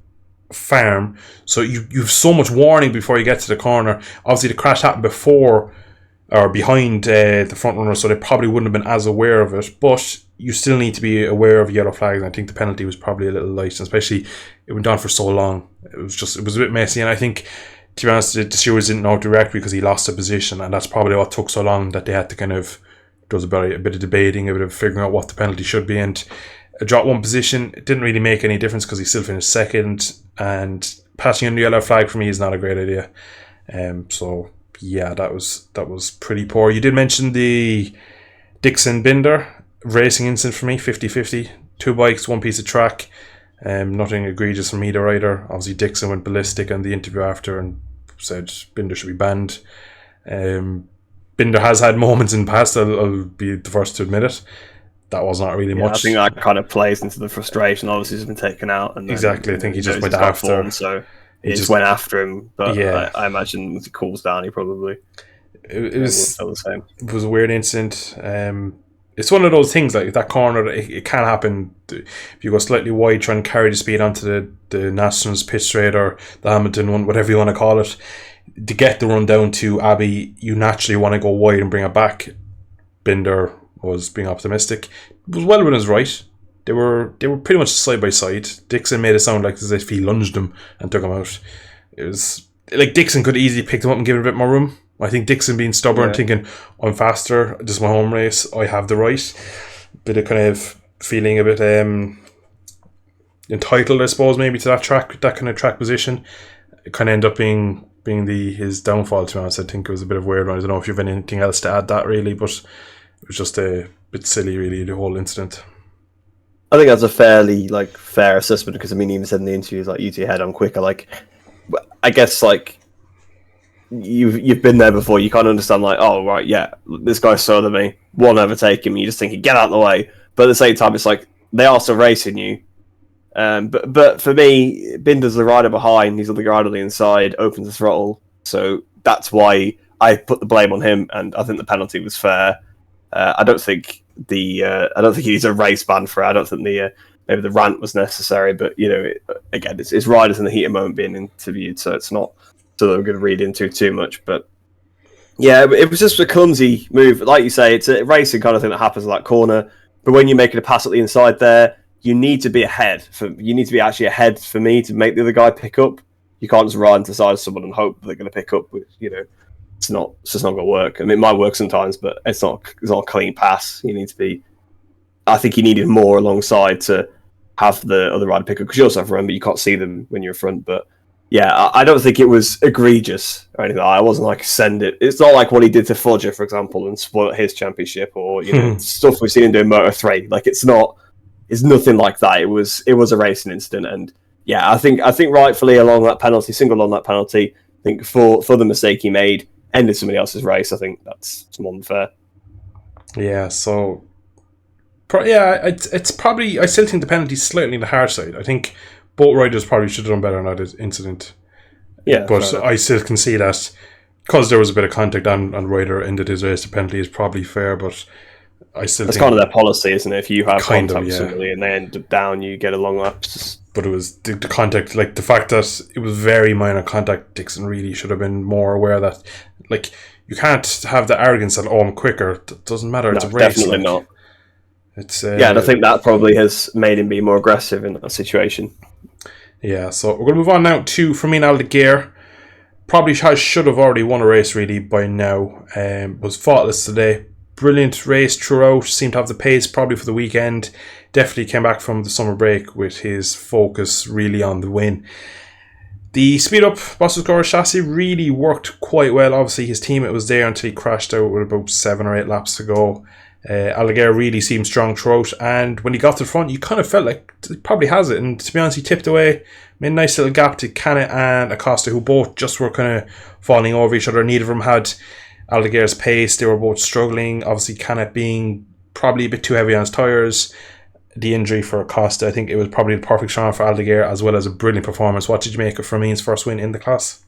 A: Farm. So you've so much warning before you get to the corner. Obviously the crash happened before or behind the front runner, so they probably wouldn't have been as aware of it, but you still need to be aware of yellow flags, and I think the penalty was probably a little light, especially it went on for so long. It was a bit messy, and I think, to be honest, the stewards didn't know how to react because he lost a position, and that's probably what took so long, that they had to kind of, there was a bit of debating, a bit of figuring out what the penalty should be, and a drop one position, it didn't really make any difference because he still finished second, and passing on the yellow flag for me is not a great idea. So yeah, that was pretty poor. You did mention the Dixon Binder racing incident for me, 50-50. 2 bikes, 1 piece of track. Nothing egregious from either rider. Obviously Dixon went ballistic on the interview after and said Binder should be banned. Binder has had moments in the past, I'll be the first to admit it. That was not really much.
B: I think that kind of plays into the frustration. Obviously he's been taken out. And
A: exactly, I think he just went after him.
B: So he just went after him, but yeah. I imagine if he cools down, he probably
A: it was
B: the same.
A: It was a weird incident. It's one of those things, like that corner, it can happen. If you go slightly wide, try and carry the speed onto the Nationals pitch straight or the Hamilton one, whatever you want to call it, to get the run down to Abbey, you naturally want to go wide and bring it back. Binder was being optimistic. It was well within his right. They were pretty much side by side. Dixon made it sound like as if he lunged him and took him out. It was like Dixon could easily pick him up and give him a bit more room. I think Dixon being stubborn, thinking, I'm faster, this is my home race, I have the right. Bit of kind of feeling a bit entitled, I suppose, maybe to that kind of track position. It kind of ended up being his downfall, to be honest. I think it was a bit of a weird one. I don't know if you have anything else to add that, really, but it was just a bit silly, really, the whole incident.
B: I think that's a fairly fair assessment, because I mean, even said in the interviews, like, you two head on quicker. Like, I guess you've been there before. You can't understand, like, oh right, yeah, this guy's slower than me, won't overtake him. You just think, get out of the way. But at the same time, it's like they are still racing you. But for me, Binder's the rider behind. He's on the guard on the inside, opens the throttle. So that's why I put the blame on him, and I think the penalty was fair. I don't think he needs a race ban for it. I don't think maybe the rant was necessary. But again, it's riders in the heat of moment being interviewed, so it's not so that we're going to read into too much. But yeah, it was just a clumsy move. Like you say, it's a racing kind of thing that happens in that corner. But when you're making a pass at the inside there, you need to be ahead. You need to be actually ahead for me to make the other guy pick up. You can't just ride into the side of someone and hope they're going to pick up. It's just not going to work. I mean, it might work sometimes, but it's not a clean pass. You need to be. I think you needed more alongside to have the other rider pick up, because you also have to remember you can't see them when you're in front. But yeah, I don't think it was egregious or anything. I wasn't like send it. It's not like what he did to Fodger, for example, and spoil his championship, or stuff we've seen him do in Moto 3. Like, it's nothing like that. It was a racing incident, and yeah, I think rightfully along that penalty, single on that penalty. I think for the mistake he made, ended somebody else's race. I think that's more than fair. Yeah.
A: So. It's probably. I still think the penalty's slightly on the hard side. I think both riders probably should have done better on that incident.
B: Yeah,
A: but I still can see that because there was a bit of contact on rider ended his race. The penalty is probably fair, but I still.
B: It's kind of their policy, isn't it? If you have contact with somebody and they end up down, you get a long lapse.
A: But it was the contact, like the fact that it was very minor contact. Dixon really should have been more aware that, like, you can't have the arrogance that I'm quicker. It doesn't matter. It's a race.
B: Definitely not.
A: And
B: I think that probably has made him be more aggressive in that situation.
A: Yeah, so we're going to move on now to Fermin Aldeguer. Probably should have already won a race really by now. Was faultless today. brilliant race throughout, seemed to have the pace probably for the weekend. Definitely came back from the summer break with his focus really on the win. The speed up Boscoscore chassis really worked quite well. Obviously his teammate was there until he crashed out with about 7 or 8 laps to go. Aldeguer really seemed strong throughout, and when he got to the front you kind of felt like he probably has it, and to be honest he tipped away, made a nice little gap to Canet and Acosta, who both just were kind of falling over each other. Neither of them had Aldeguer's pace, they were both struggling. Obviously Canet being probably a bit too heavy on his tyres, the injury for Acosta, I think it was probably the perfect storm for Aldeguer, as well as a brilliant performance. What did you make of Firmin's first win in the class?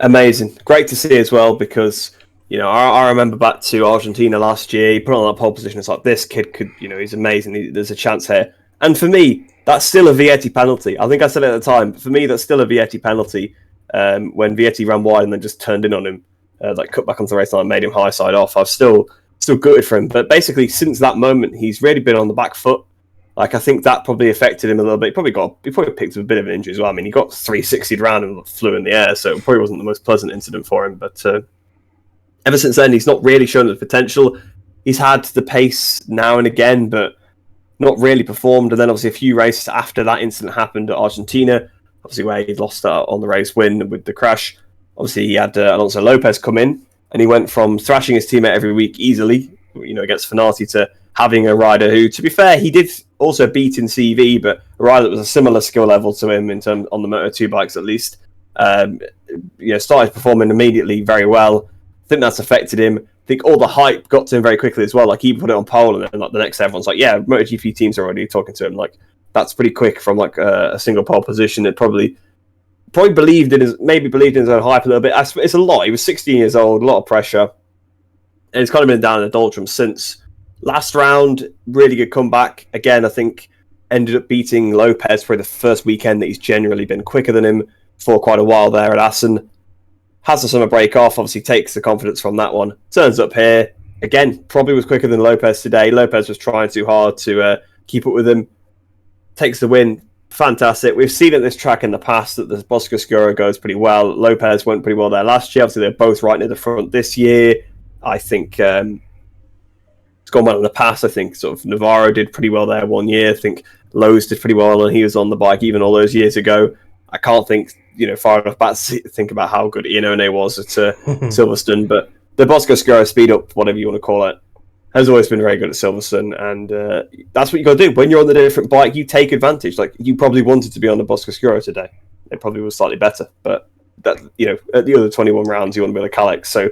B: Amazing. Great to see as well, because I remember back to Argentina last year, he put on that pole position. It's like, this kid could, he's amazing. There's a chance here. And for me, that's still a Vietti penalty. I think I said it at the time. For me, that's still a Vietti penalty when Vietti ran wide and then just turned in on him, cut back onto the race line and made him high side off. I was still gutted for him. But basically, since that moment, he's really been on the back foot. Like, I think that probably affected him a little bit. He probably picked up a bit of an injury as well. I mean, he got 360'd round and flew in the air, so it probably wasn't the most pleasant incident for him. But ever since then, he's not really shown the potential. He's had the pace now and again, but not really performed. And then obviously a few races after that incident happened at Argentina, obviously where he lost on the race win with the crash. Obviously he had Alonso Lopez come in, and he went from thrashing his teammate every week easily, against Fanati, to having a rider who, to be fair, he did also beat in CV, but a rider that was a similar skill level to him in terms on the Moto2 bikes at least. Started performing immediately very well. I think that's affected him. I think all the hype got to him very quickly as well. Like, he put it on pole, and then the next day everyone's like, yeah, MotoGP teams are already talking to him. Like, that's pretty quick from a single pole position. It probably believed in his own hype a little bit. It's a lot. He was 16 years old, a lot of pressure, and he's kind of been down in the doldrums since. Last round, really good comeback. Again, I think ended up beating Lopez for the first weekend that he's generally been quicker than him for quite a while there at Assen. Has the summer break off, obviously takes the confidence from that one. Turns up here, again, probably was quicker than Lopez today. Lopez was trying too hard to keep up with him. Takes the win. Fantastic. We've seen at this track in the past that the Boscoscuro goes pretty well. Lopez went pretty well there last year. Obviously, they're both right near the front this year. I think it's gone well in the past. I think sort of Navarro did pretty well there one year. I think Lowe's did pretty well when he was on the bike even all those years ago. I can't think far enough back to think about how good Iannone was at Silverstone, but the Boscoscuro speed up, whatever you want to call it, has always been very good at Silverstone, and that's what you got to do. When you're on the different bike, you take advantage. Like, you probably wanted to be on the Boscoscuro today. It probably was slightly better, but that at the other 21 rounds, you want to be the Kalex. So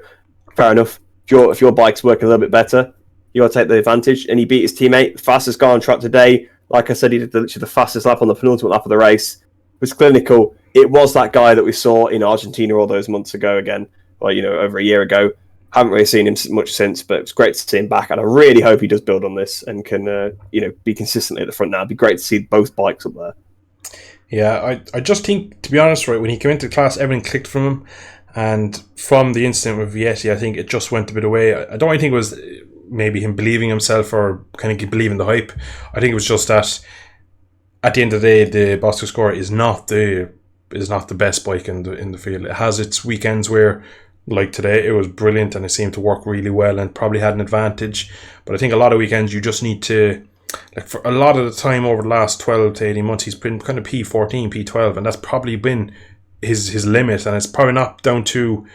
B: fair enough. If your bike's working a little bit better, you got to take the advantage. And he beat his teammate, fastest guy on track today. Like I said, he did literally the fastest lap on the penultimate lap of the race. It was clinical. It was that guy that we saw in Argentina all those months ago again, or over a year ago. Haven't really seen him much since, but it's great to see him back, and I really hope he does build on this and can be consistently at the front now. It'd be great to see both bikes up there.
A: Yeah, I just think, to be honest, right, when he came into class, everything clicked from him, and from the incident with Vietti, I think it just went a bit away. I don't really think it was maybe him believing himself or kind of believing the hype. I think it was just that at the end of the day, the Boscoscuro is not the best bike in the field. It has its weekends where, like today, it was brilliant and it seemed to work really well and probably had an advantage. But I think a lot of weekends you just need to, like, for a lot of the time over the last 12 to 18 months, he's been kind of P14, P12, and that's probably been his limit. And it's probably not down to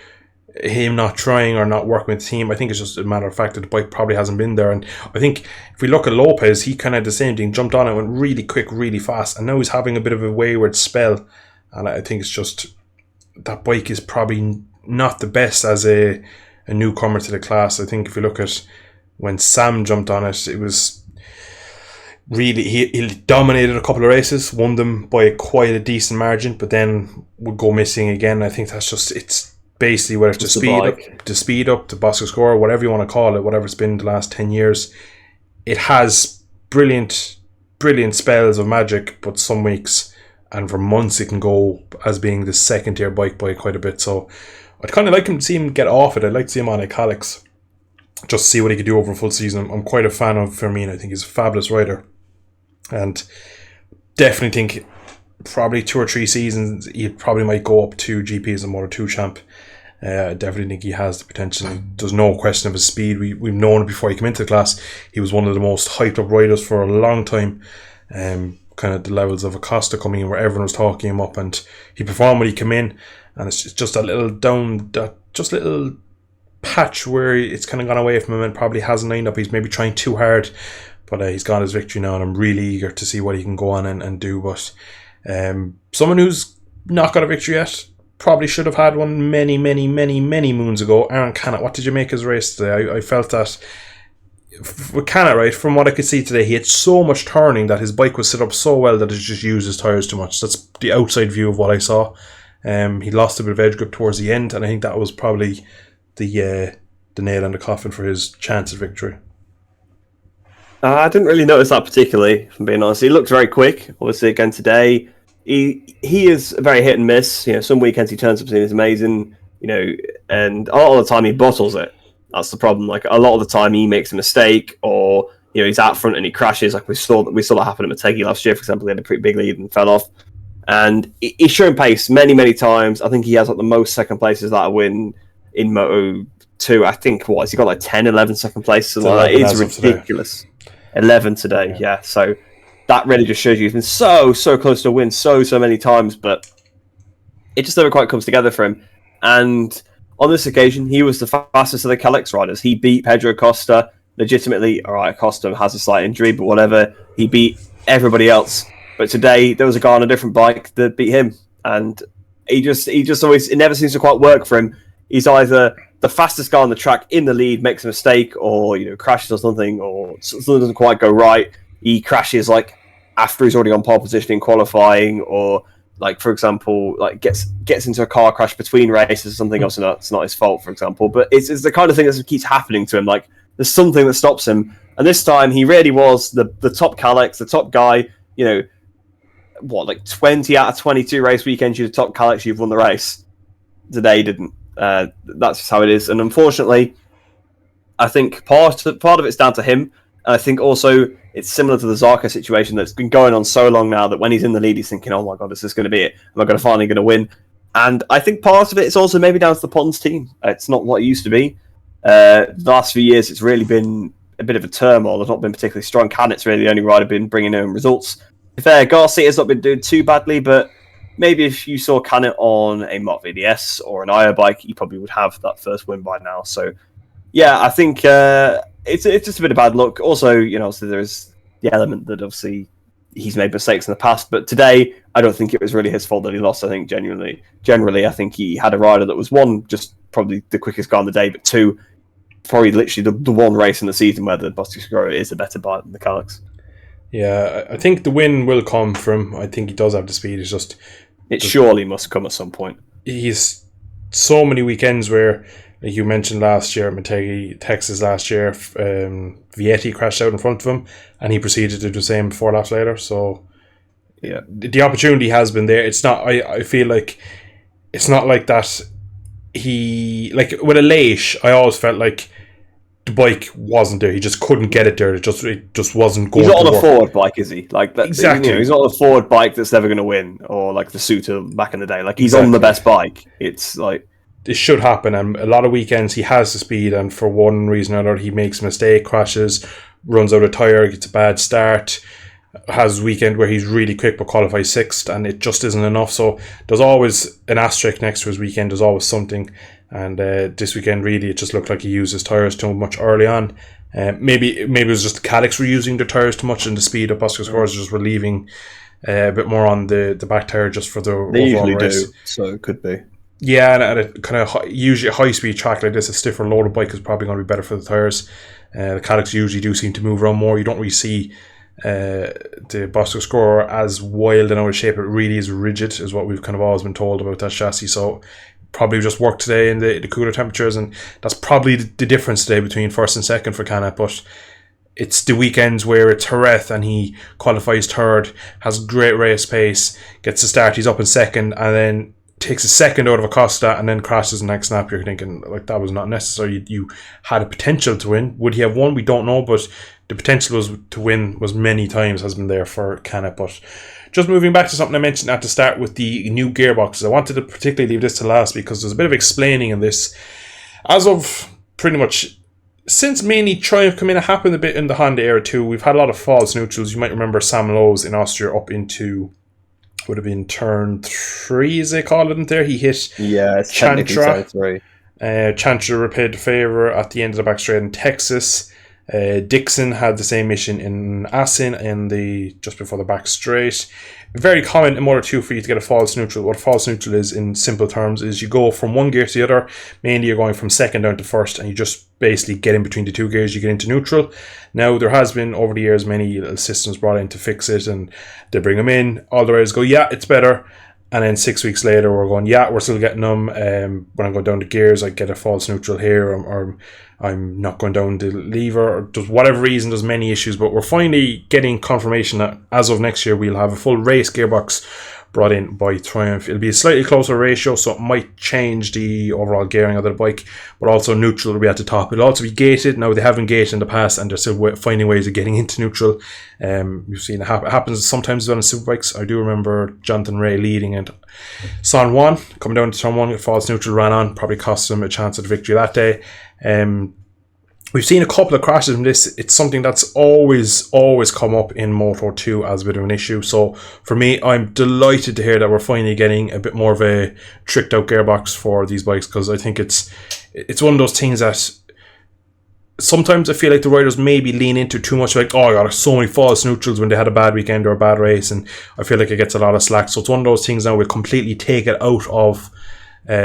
A: him not trying or not working with the team. I think it's just a matter of fact that the bike probably hasn't been there. And I think if we look at Lopez, he kind of did the same thing, jumped on it, went really quick, really fast, and now he's having a bit of a wayward spell. And I think it's just that bike is probably not the best as a newcomer to the class. I think if you look at when Sam jumped on it, it was really, he dominated a couple of races, won them by quite a decent margin, but then would go missing again. I think that's just, it's basically whether it's the speed up, the Boscoscuro, whatever you want to call it, whatever it's been the last 10 years, it has brilliant spells of magic, but some weeks and for months it can go as being the second tier bike by quite a bit. So I'd kind of like him to see him get off it. I'd like to see him on a Kalex, just see what he could do over a full season. I'm quite a fan of Firmin. I think he's a fabulous rider, and definitely think probably 2 or 3 seasons he probably might go up to GP as a Moto2 champ. I definitely think he has the potential. There's no question of his speed. We've known it before he came into the class. He was one of the most hyped up riders for a long time. Kind of the levels of Acosta coming in where everyone was talking him up, and he performed when he came in. And it's just a little little patch where it's kind of gone away from him and probably hasn't lined up. He's maybe trying too hard, but he's got his victory now, and I'm really eager to see what he can go on and do. But someone who's not got a victory yet, probably should have had one many moons ago. Aaron Canet, what did you make his race today? I felt that with Canet, right, from what I could see today, he had so much turning that his bike was set up so well that it just used his tyres too much. That's the outside view of what I saw. He lost a bit of edge grip towards the end, and I think that was probably the nail in the coffin for his chance of victory.
B: I didn't really notice that particularly, if I'm being honest. He looked very quick, obviously, again today. He is very hit and miss. Some weekends he turns up and he's amazing, and a lot of the time he bottles it. That's the problem. Like, a lot of the time he makes a mistake, or he's out front and he crashes. Like we saw that happen at Motogp last year, for example. He had a pretty big lead and fell off. And he's shown pace many times. I think he has the most second places that I win in Moto 2. I think, has he got 10, 11 second places? It's ridiculous. Today. 11 today, yeah. So that really just shows you he's been so close to a win so many times, but it just never quite comes together for him. And on this occasion, he was the fastest of the Calyx riders. He beat Pedro Acosta legitimately. All right, Acosta has a slight injury, but whatever. He beat everybody else. But today, there was a guy on a different bike that beat him. And he just always, it never seems to quite work for him. He's either the fastest guy on the track in the lead, makes a mistake, or crashes or something, or something doesn't quite go right. He crashes after he's already on pole position in qualifying, or for example, gets into a car crash between races or something else, and that's not his fault, for example. But it's the kind of thing that keeps happening to him. There's something that stops him, and this time he really was the top Calyx, the top guy. 20 out of 22 race weekends you're the top Calyx, you've won the race. Today didn't. That's just how it is, and unfortunately, I think part of it's down to him. And I think also it's similar to the Zarco situation that's been going on so long now that when he's in the lead, he's thinking, "Oh my god, is this going to be it? Am I finally going to win?" And I think part of it is also maybe down to the Pons team. It's not what it used to be. The last few years, it's really been a bit of a turmoil. They've not been particularly strong. Canet's really the only rider been bringing in results. Garcia's not been doing too badly, but maybe if you saw Canet on a Mott VDS or an IO bike, he probably would have that first win by now. So, yeah, I think it's just a bit of bad luck. Also, so there's the element that obviously he's made mistakes in the past, but today I don't think it was really his fault that he lost. I think generally, I think he had a rider that was, one, just probably the quickest guy on the day, but two, probably literally the one race in the season where the Motogp Xtra is a better bike than the Calyx.
A: Yeah, I think the win will come from. I think he does have the speed. It's just
B: it surely must come at some point.
A: He's so many weekends where, like you mentioned last year, Motegi, Texas last year, Vietti crashed out in front of him, and he proceeded to do the same 4 laps later. So, yeah, the opportunity has been there. It's not. I feel like it's not like that. He with a Leish, I always felt like the bike wasn't there. He just couldn't get it there. It just wasn't going.
B: He's not
A: to
B: on
A: work.
B: a forward bike, is he?
A: Exactly.
B: He's not on a forward bike that's never going to win, or the Suter back in the day. He's on the best bike. It's
A: this should happen, and a lot of weekends he has the speed, and for one reason or another he makes a mistake, crashes, runs out of tyre, gets a bad start, has a weekend where he's really quick but qualifies 6th, and it just isn't enough. So there's always an asterisk next to his weekend. There's always something, and this weekend really it just looked like he used his tyres too much early on. Maybe it was just the Calyx were using their tyres too much, and the speed of Motogp Xtra just were leaving a bit more on the back tyre just for the
B: they
A: overall
B: usually
A: race.
B: do, so it could be.
A: Yeah, and at a kind of usually a high-speed track like this, a stiffer, loaded bike is probably going to be better for the tyres. The Calyx usually do seem to move around more. You don't really see the Motogp Xtra as wild and out of shape. It really is rigid, is what we've kind of always been told about that chassis. So probably just worked today in the cooler temperatures, and that's probably the difference today between first and second for Canet. But it's the weekends where it's Jerez and he qualifies 3rd, has great race pace, gets the start, he's up in 2nd, and then takes a second out of Acosta and then crashes the next snap. You're thinking that was not necessary. You had a potential to win. Would he have won? We don't know, but the potential to win was many times has been there for Canet. But just moving back to something I mentioned at the start with the new gearboxes, I wanted to particularly leave this to last because there's a bit of explaining in this. As of pretty much since mainly Triumph come in, it happened a bit in the Honda era too. We've had a lot of false neutrals. You might remember Sam Lowe's in Austria up into, would have been turn 3 as they call it in there. He hit Chantra. Chantra repaid the favour at the end of the back straight in Texas. Dixon had the same mission in Assen just before the back straight. Very common in Moto 2 for you to get a false neutral. What a false neutral is, in simple terms, is you go from one gear to the other. Mainly you're going from second down to first, and you just basically get in between the two gears, you get into neutral. Now, there has been over the years many little systems brought in to fix it, and they bring them in. All the riders go, yeah, it's better. And then 6 weeks later, we're going, yeah, we're still getting them. When I go down the gears, I get a false neutral here, or I'm not going down the lever, or just whatever reason, there's many issues. But we're finally getting confirmation that as of next year, we'll have a full race gearbox brought in by Triumph. It'll be a slightly closer ratio, so it might change the overall gearing of the bike, but also neutral will be at the top. It'll also be gated. Now, they haven't gated in the past, and they're still finding ways of getting into neutral. We've seen it happens sometimes on superbikes. I do remember Jonathan Ray leading it. Son 1, coming down to turn 1, false neutral, ran on, probably cost him a chance at the victory that day. We've seen a couple of crashes from this. It's something that's always come up in Moto 2 as a bit of an issue. So for me, I'm delighted to hear that we're finally getting a bit more of a tricked out gearbox for these bikes, because I think it's one of those things that sometimes I feel like the riders maybe lean into too much, like, oh, I got so many false neutrals when they had a bad weekend or a bad race, and I feel like it gets a lot of slack. So it's one of those things now we completely take it out of,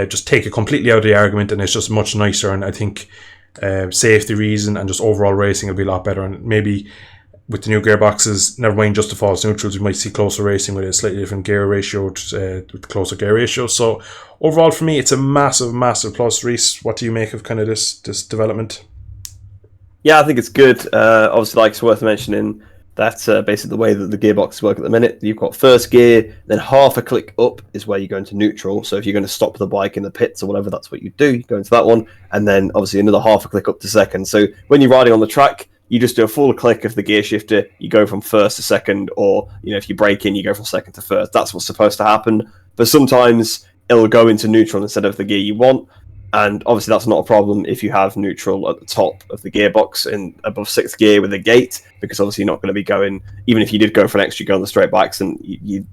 A: just take it completely out of the argument, and it's just much nicer. And I think safety reason and just overall racing will be a lot better. And maybe with the new gearboxes, never mind just the false neutrals, we might see closer racing with a slightly different gear ratio, with closer gear ratio. So overall for me, it's a massive plus. Rhys, what do you make of kind of this development?
B: Yeah, I think it's good. Obviously, like, it's worth mentioning that's basically the way that the gearboxes work at the minute. You've got first gear, then half a click up is where you go into neutral. So if you're going to stop the bike in the pits or whatever, that's what you do. You go into that one, and then obviously another half a click up to second. So when you're riding on the track, you just do a full click of the gear shifter. You go from first to second, or if you brake in, you go from second to first. That's what's supposed to happen. But sometimes it'll go into neutral instead of the gear you want. And obviously that's not a problem if you have neutral at the top of the gearbox in above 6th gear with a gate, because obviously you're not going to be going, even if you did go for an extra go on the straight bikes, and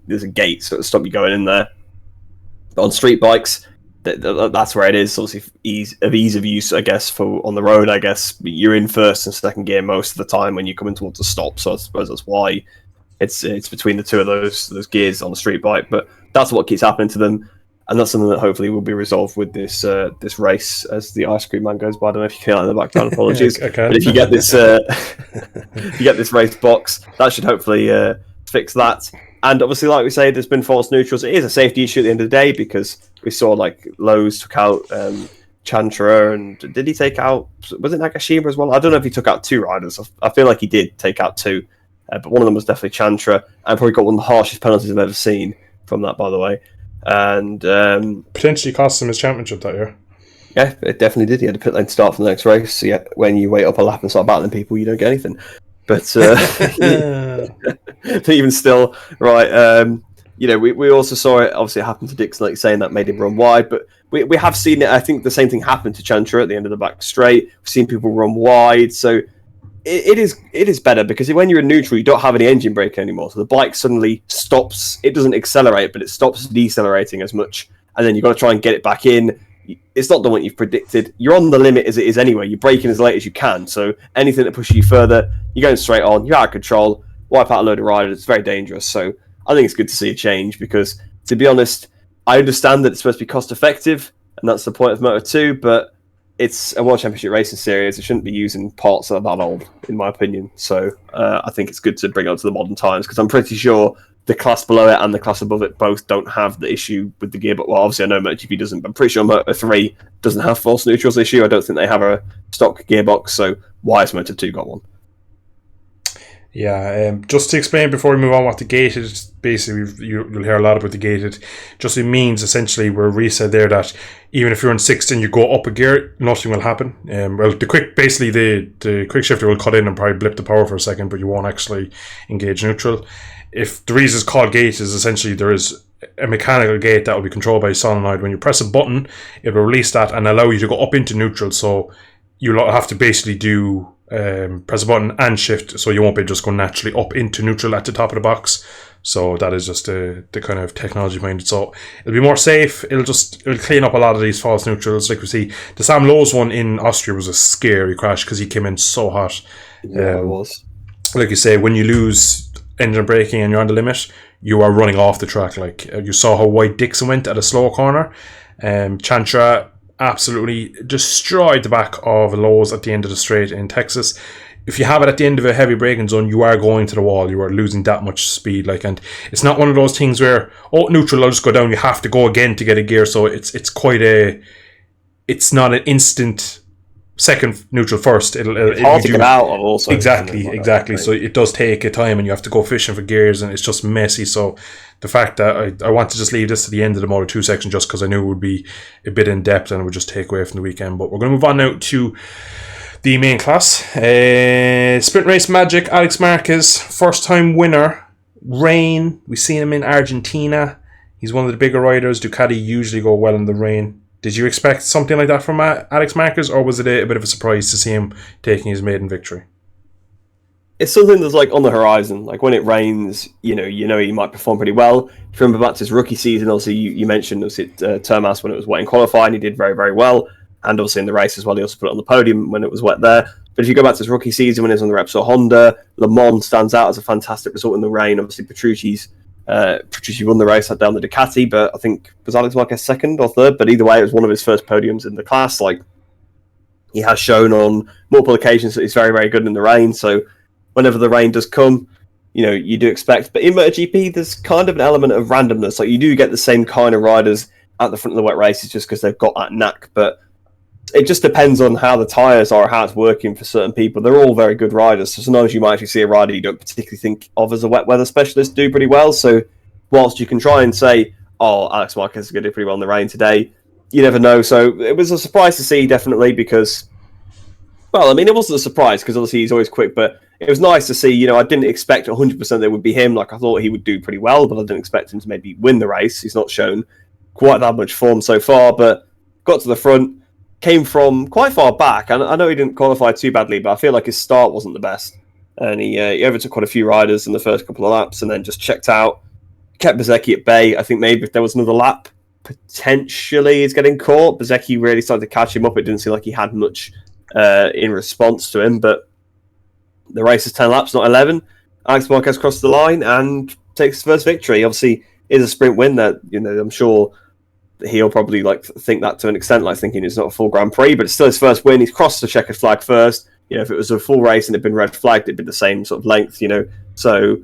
B: there's a gate so it'll stop you going in there. But on street bikes, that's where it is. Obviously ease of use, I guess, for on the road. I guess you're in first and second gear most of the time when you're coming towards a stop, so I suppose that's why it's between the two of those gears on the street bike. But that's what keeps happening to them. And that's something that hopefully will be resolved with this race, as the ice cream man goes by. I don't know if you can hear that in the background. Apologies.
A: Okay.
B: But if you get this, race box, that should hopefully fix that. And obviously, like we say, there's been false neutrals. It is a safety issue at the end of the day, because we saw like Lowe's took out Chantra, and did he take out? Was it Nagashima as well? I don't know if he took out 2 riders. I feel like he did take out 2, but one of them was definitely Chantra, and probably got one of the harshest penalties I've ever seen from that, by the way. And
A: potentially cost him his championship that year.
B: Yeah, it definitely did. He had a pit lane start for the next race. So yeah, when you wait up a lap and start battling people, you don't get anything. But but even still, right? We also saw it. Obviously, it happened to Dixon, like you're saying, that made him run wide. But we have seen it. I think the same thing happened to Chantra at the end of the back straight. We've seen people run wide. So it is better, because when you're in neutral, you don't have any engine brake anymore. So the bike suddenly stops. It doesn't accelerate, but it stops decelerating as much. And then you've got to try and get it back in. It's not the one you've predicted. You're on the limit as it is anyway. You're braking as late as you can. So anything that pushes you further, you're going straight on. You're out of control. Wipe out a load of riders. It's very dangerous. So I think it's good to see a change, because, to be honest, I understand that it's supposed to be cost effective, and that's the point of Moto 2, but it's a World Championship racing series. It shouldn't be using parts that are that old, in my opinion. So I think it's good to bring it up to the modern times, because I'm pretty sure the class below it and the class above it both don't have the issue with the gearbox. Well, obviously I know MotoGP doesn't, but I'm pretty sure Moto 3 doesn't have false neutrals issue. I don't think they have a stock gearbox, so why has Moto 2 got one?
A: Yeah, just to explain before we move on what the gated is, basically you'll hear a lot about the gated. Just it means essentially where Rhys said there that even if you're in sixth and you go up a gear, nothing will happen. Well, the quick shifter will cut in and probably blip the power for a second, but you won't actually engage neutral. If the reason it's called gate is essentially there is a mechanical gate that will be controlled by a solenoid. When you press a button, it will release that and allow you to go up into neutral. So you'll have to basically do press a button and shift, so you won't be just going naturally up into neutral at the top of the box. So that is just the kind of technology behind it. So it'll be more safe. It'll clean up a lot of these false neutrals. Like we see, the Sam Lowe's one in Austria was a scary crash because he came in so hot.
B: Yeah, it was.
A: Like you say, when you lose engine braking and you're on the limit, you are running off the track. Like you saw how wide Dixon went at a slow corner. Chantra absolutely destroyed the back of Lowe's at the end of the straight in Texas. If you have it at the end of a heavy braking zone, you are going to the wall. You are losing that much speed. And it's not one of those things where, neutral, I'll just go down. You have to go again to get a gear. So it's not an instant second neutral first.
B: It's hard to get out of also.
A: Exactly. So it does take a time and you have to go fishing for gears and it's just messy. So the fact that I want to just leave this to the end of the Moto 2 section just because I knew it would be a bit in depth and it would just take away from the weekend. But we're going to move on now to the main class. Sprint race magic, Alex Marquez, first time winner. Rain, we've seen him in Argentina. He's one of the bigger riders. Ducati usually go well in the rain. Did you expect something like that from Alex Marquez, or was it a bit of a surprise to see him taking his maiden victory?
B: It's something that's on the horizon. When it rains, you know he might perform pretty well. If you remember back to his rookie season, obviously you mentioned Termas when it was wet in qualifying, he did very, very well. And obviously in the race as well, he also put it on the podium when it was wet there. But if you go back to his rookie season when he was on the Repsol Honda, Le Mans stands out as a fantastic result in the rain. Obviously Petrucci won the race down the Ducati, but I think was Alex Marquez second or third. But either way, it was one of his first podiums in the class. He has shown on multiple occasions that he's very, very good in the rain. So whenever the rain does come, you do expect. But in MotoGP, there's kind of an element of randomness. You do get the same kind of riders at the front of the wet races just because they've got that knack. But it just depends on how the tyres are, how it's working for certain people. They're all very good riders. So sometimes you might actually see a rider you don't particularly think of as a wet weather specialist do pretty well. So whilst you can try and say, Alex Marquez is going to do pretty well in the rain today, you never know. So it was a surprise to see, definitely, because, it wasn't a surprise because obviously he's always quick, but it was nice to see. I didn't expect 100% that it would be him. I thought he would do pretty well, but I didn't expect him to maybe win the race. He's not shown quite that much form so far, but got to the front. Came from quite far back, and I know he didn't qualify too badly, but I feel like his start wasn't the best. And he overtook quite a few riders in the first couple of laps and then just checked out, kept Bezzecchi at bay. I think maybe if there was another lap, potentially he's getting caught. Bezzecchi really started to catch him up. It didn't seem like he had much in response to him, but the race is 10 laps, not 11. Alex Marquez crossed the line and takes his first victory. Obviously, it is a sprint win that, I'm sure he'll probably think that to an extent, thinking it's not a full Grand Prix, but it's still his first win. He's crossed the checkered flag first. If it was a full race and it'd been red flagged, it'd be the same sort of length, So,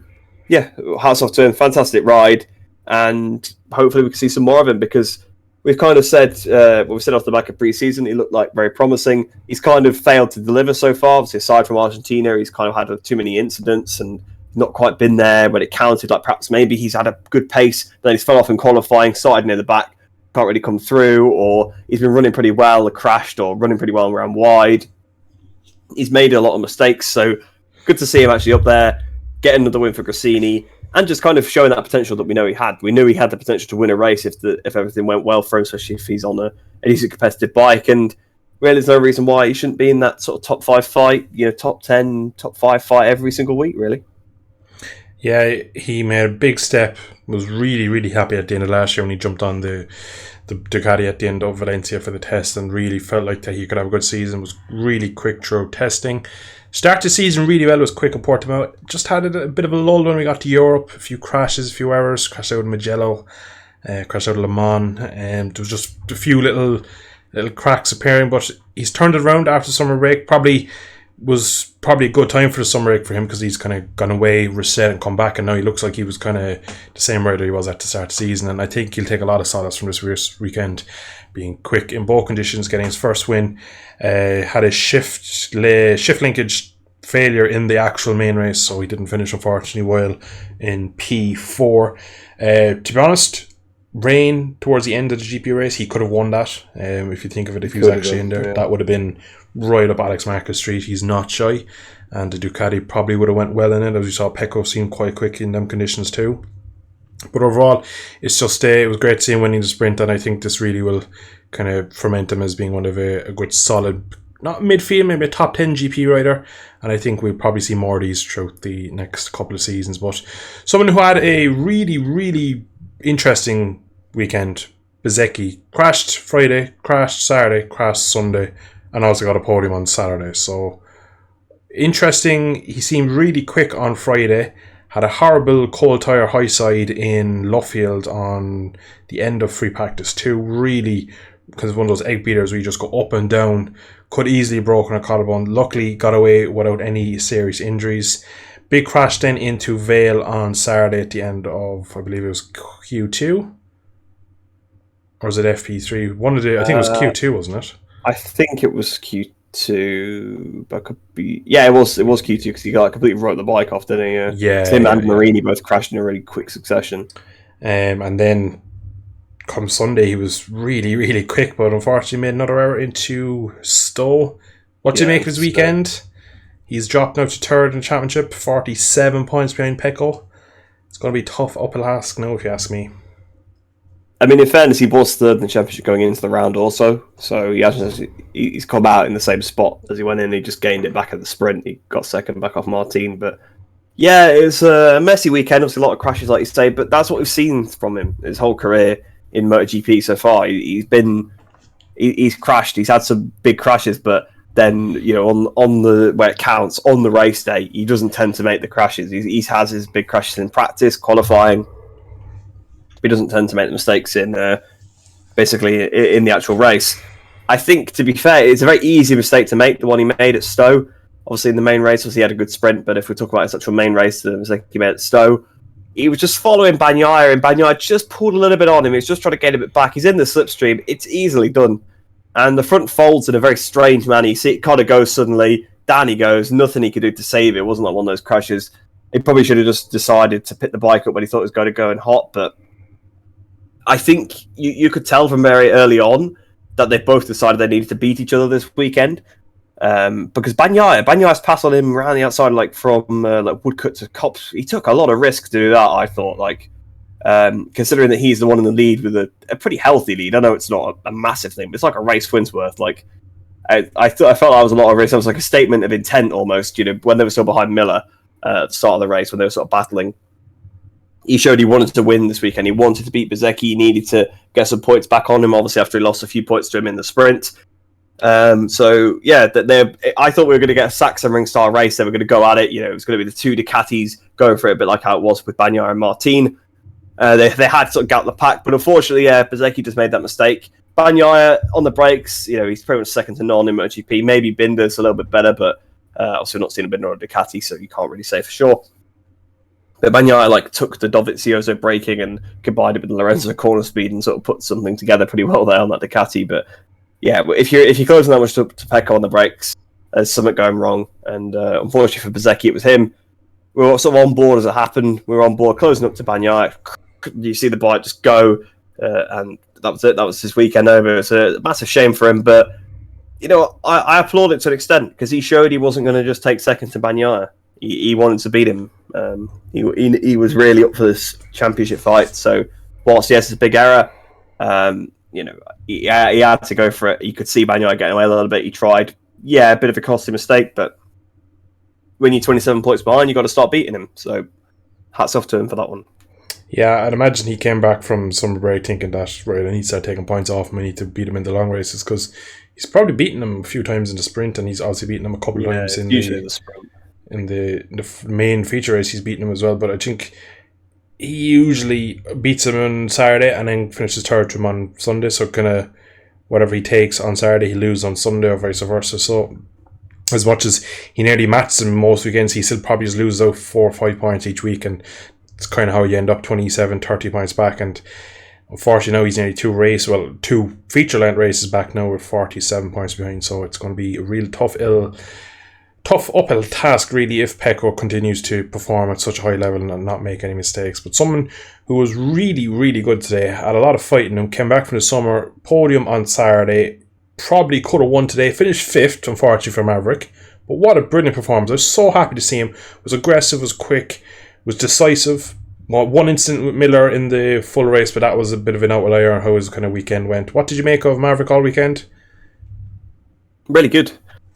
B: yeah, hats off to him. Fantastic ride. And hopefully we can see some more of him because we've kind of said, we've said off the back of pre-season, he looked very promising. He's kind of failed to deliver so far. Obviously, aside from Argentina, he's kind of had too many incidents and not quite been there when it counted. Perhaps maybe he's had a good pace, then he's fell off in qualifying, started near the back, can't really come through, or he's been running pretty well, crashed, or running pretty well around wide. He's made a lot of mistakes, so good to see him actually up there, get another win for Grassini, and just kind of showing that potential that we know he had. We knew he had the potential to win a race if everything went well for him, especially if he's on a decent competitive bike, and really there's no reason why he shouldn't be in that sort of top 5 fight, top 10, top 5 fight every single week, really.
A: Yeah, he made a big step. Was really, really happy at the end of last year when he jumped on the Ducati at the end of Valencia for the test and really felt like that he could have a good season. Was really quick through testing. Started the season really well. Was quick in Portimao. Just had a bit of a lull when we got to Europe. A few crashes, a few errors. Crashed out in Mugello. Crashed out of Le Mans. There was just a few little cracks appearing, but he's turned it around after summer break. Was probably a good time for the summer break for him because he's kind of gone away, reset, and come back, and now he looks like he was kind of the same rider he was at the start of the season. And I think he'll take a lot of solace from this weekend, being quick in both conditions, getting his first win. Had a shift linkage failure in the actual main race, so he didn't finish, unfortunately, while in P4. To be honest, Rain, towards the end of the GP race, he could have won that. If you think of it, if he was actually in there, that would have been right up Alex Marquez Street. He's not shy, and the Ducati probably would have went well in it, as we saw Pecco seem quite quick in them conditions too. But overall, it's just it was great to see him winning the sprint, and I think this really will kind of ferment him as being one of a good solid, not midfield, maybe a top 10 GP rider, and I think we'll probably see more of these throughout the next couple of seasons. But someone who had a really, really interesting weekend, Bezzecchi, crashed Friday, crashed Saturday, crashed Sunday, and also got a podium on Saturday. So interesting. He seemed really quick on Friday. Had a horrible cold tyre high side in Luffield on the end of free practice 2. Really, because it's one of those egg beaters where you just go up and down. Could easily have broken a collarbone. Luckily, got away without any serious injuries. Big crash then into Vale on Saturday at the end of, I believe it was Q2? Or was it FP3? I think it was Q2, wasn't it?
B: I think it was Q2, but could be. Yeah, it was Q2 because he completely wrote the bike off, didn't he?
A: Yeah.
B: Tim and Marini both crashed in a really quick succession.
A: And then come Sunday, he was really, really quick, but unfortunately made another error into Stowe. What do you make of his weekend? He's dropped now to third in the championship, 47 points behind Pecco. It's going to be tough uphill ask now, if you ask me.
B: I mean, in fairness, he was third in the championship going into the round also, so he's come out in the same spot as he went in. He just gained it back at the sprint. He got second back off Martin, but yeah, it was a messy weekend. Obviously, a lot of crashes, like you say, but that's what we've seen from him his whole career in MotoGP so far. He's crashed. He's had some big crashes, but then on the where it counts on the race day, he doesn't tend to make the crashes. He has his big crashes in practice, qualifying. He doesn't tend to make the mistakes in basically in the actual race. I think, to be fair, it's a very easy mistake to make, the one he made at Stowe. Obviously, in the main race, he had a good sprint, but if we talk about his actual main race, the mistake he made at Stowe, he was just following Bagnaia, and Bagnaia just pulled a little bit on him. He was just trying to get a bit back. He's in the slipstream. It's easily done. And the front folds in a very strange manner. You see it kind of goes suddenly. Down he goes. Nothing he could do to save it. It wasn't like one of those crashes. He probably should have just decided to pick the bike up when he thought it was going to go in hot, but I think you could tell from very early on that they both decided they needed to beat each other this weekend. Because Bagnia's pass on him around the outside, from Woodcut to Copse, he took a lot of risks to do that, I thought. Considering that he's the one in the lead with a pretty healthy lead. I know it's not a massive thing, but it's like a race wins worth. I felt that was a lot of risk. It was like a statement of intent almost, when they were still behind Miller at the start of the race, when they were sort of battling. He showed he wanted to win this weekend. He wanted to beat Bezzecchi. He needed to get some points back on him, obviously, after he lost a few points to him in the sprint. I thought we were going to get a Sachsenring style race. They were going to go at it. It was going to be the two Ducatis going for it, a bit like how it was with Bagnaia and Martin. They had sort of got the pack, but unfortunately, Bezzecchi just made that mistake. Bagnaia on the brakes, he's pretty much second to none in MotoGP. Maybe Binder's a little bit better, but also not seen a Binder or a Ducati, so you can't really say for sure. But Bagnaia took the Dovizioso braking and combined it with the Lorenzo corner speed and sort of put something together pretty well there on that Ducati. But yeah, if you're closing that much to Pecco on the brakes, there's something going wrong. And unfortunately for Bezzecchi, it was him. We were sort of on board as it happened. We were on board closing up to Bagnaia. You see the bike just go, and that was it. That was his weekend over. It's a massive shame for him, but I applaud it to an extent because he showed he wasn't going to just take second to Bagnaia. He wanted to beat him. He was really up for this championship fight. So whilst yes, it's a big error, he had to go for it. You could see Bagnaia getting away a little bit. He tried. Yeah, a bit of a costly mistake, but when you're 27 points behind, you got to start beating him. So hats off to him for that one.
A: Yeah, I'd imagine he came back from summer break thinking that, right, I need to start taking points off him. I need to beat him in the long races because he's probably beaten him a few times in the sprint, and he's obviously beaten him a couple of times in the sprint. In the main feature race, he's beaten him as well. But I think he usually beats him on Saturday and then finishes third to him on Sunday. So kind of whatever he takes on Saturday, he loses on Sunday or vice versa. So as much as he nearly matches him most weekends, he still probably just loses out 4 or 5 points each week, and it's kind of how you end up 27, 30 points back. And unfortunately now he's nearly 2 feature length races back now with 47 points behind. So it's going to be a real tough tough uphill task, really, if Pecco continues to perform at such a high level and not make any mistakes. But someone who was really, really good today, had a lot of fighting, and came back from the summer, podium on Saturday, probably could have won today, finished 5th, unfortunately, for Maverick. But what a brilliant performance. I was so happy to see him. Was aggressive, was quick, was decisive. Well, one incident with Miller in the full race, but that was a bit of an outlier on how his kind of weekend went. What did you make of Maverick all weekend?
B: Really good.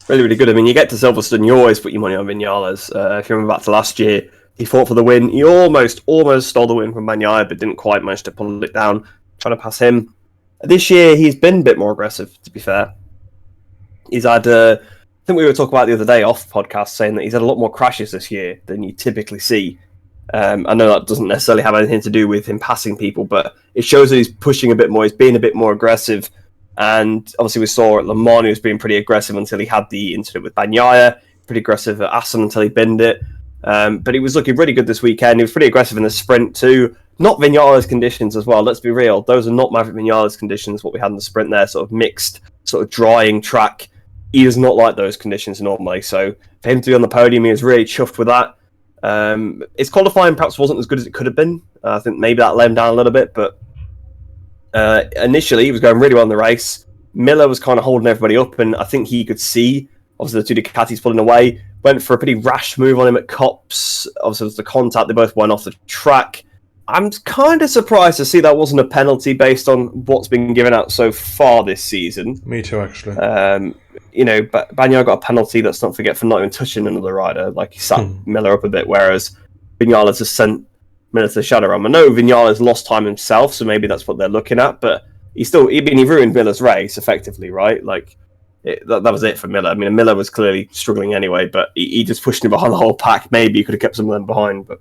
B: Really, really good. I mean, you get to Silverstone, you always put your money on Vinales. If you remember back to last year, he fought for the win. He almost stole the win from Bagnaia, but didn't quite manage to pull it down, trying to pass him. This year, he's been a bit more aggressive, to be fair. He's had, I think we were talking about the other day off podcast, saying that he's had a lot more crashes this year than you typically see. I know that doesn't necessarily have anything to do with him passing people, but it shows that he's pushing a bit more, he's being a bit more aggressive. And obviously we saw at Le Mans he was being pretty aggressive until he had the incident with Bagnaia, pretty aggressive at Assen until he binned it. But he was looking really good this weekend. He was pretty aggressive in the sprint too. Not Vinales conditions as well, let's be real. Those are not Maverick Vinales conditions, what we had in the sprint there, sort of mixed, sort of drying track. He does not like those conditions normally. So for him to be on the podium, he was really chuffed with that. His qualifying perhaps wasn't as good as it could have been. I think maybe that let him down a little bit, but initially he was going really well in the race. Miller was kind of holding everybody up, and I think he could see, obviously, the two Ducatis pulling away. Went for a pretty rash move on him at Copse. Obviously, it was the contact. They both went off the track. I'm kind of surprised to see that wasn't a penalty based on what's been given out so far this season.
A: Me too, actually.
B: Bagnaia got a penalty, let's not forget, for not even touching another rider. Like, he sat Miller up a bit, whereas Vinales has sent Miller to the shadow realm. I know Vinales lost time himself, so maybe that's what they're looking at, but he ruined Miller's race, effectively, right? Like, that was it for Miller. I mean, Miller was clearly struggling anyway, but he just pushed him behind the whole pack. Maybe he could have kept some of them behind, but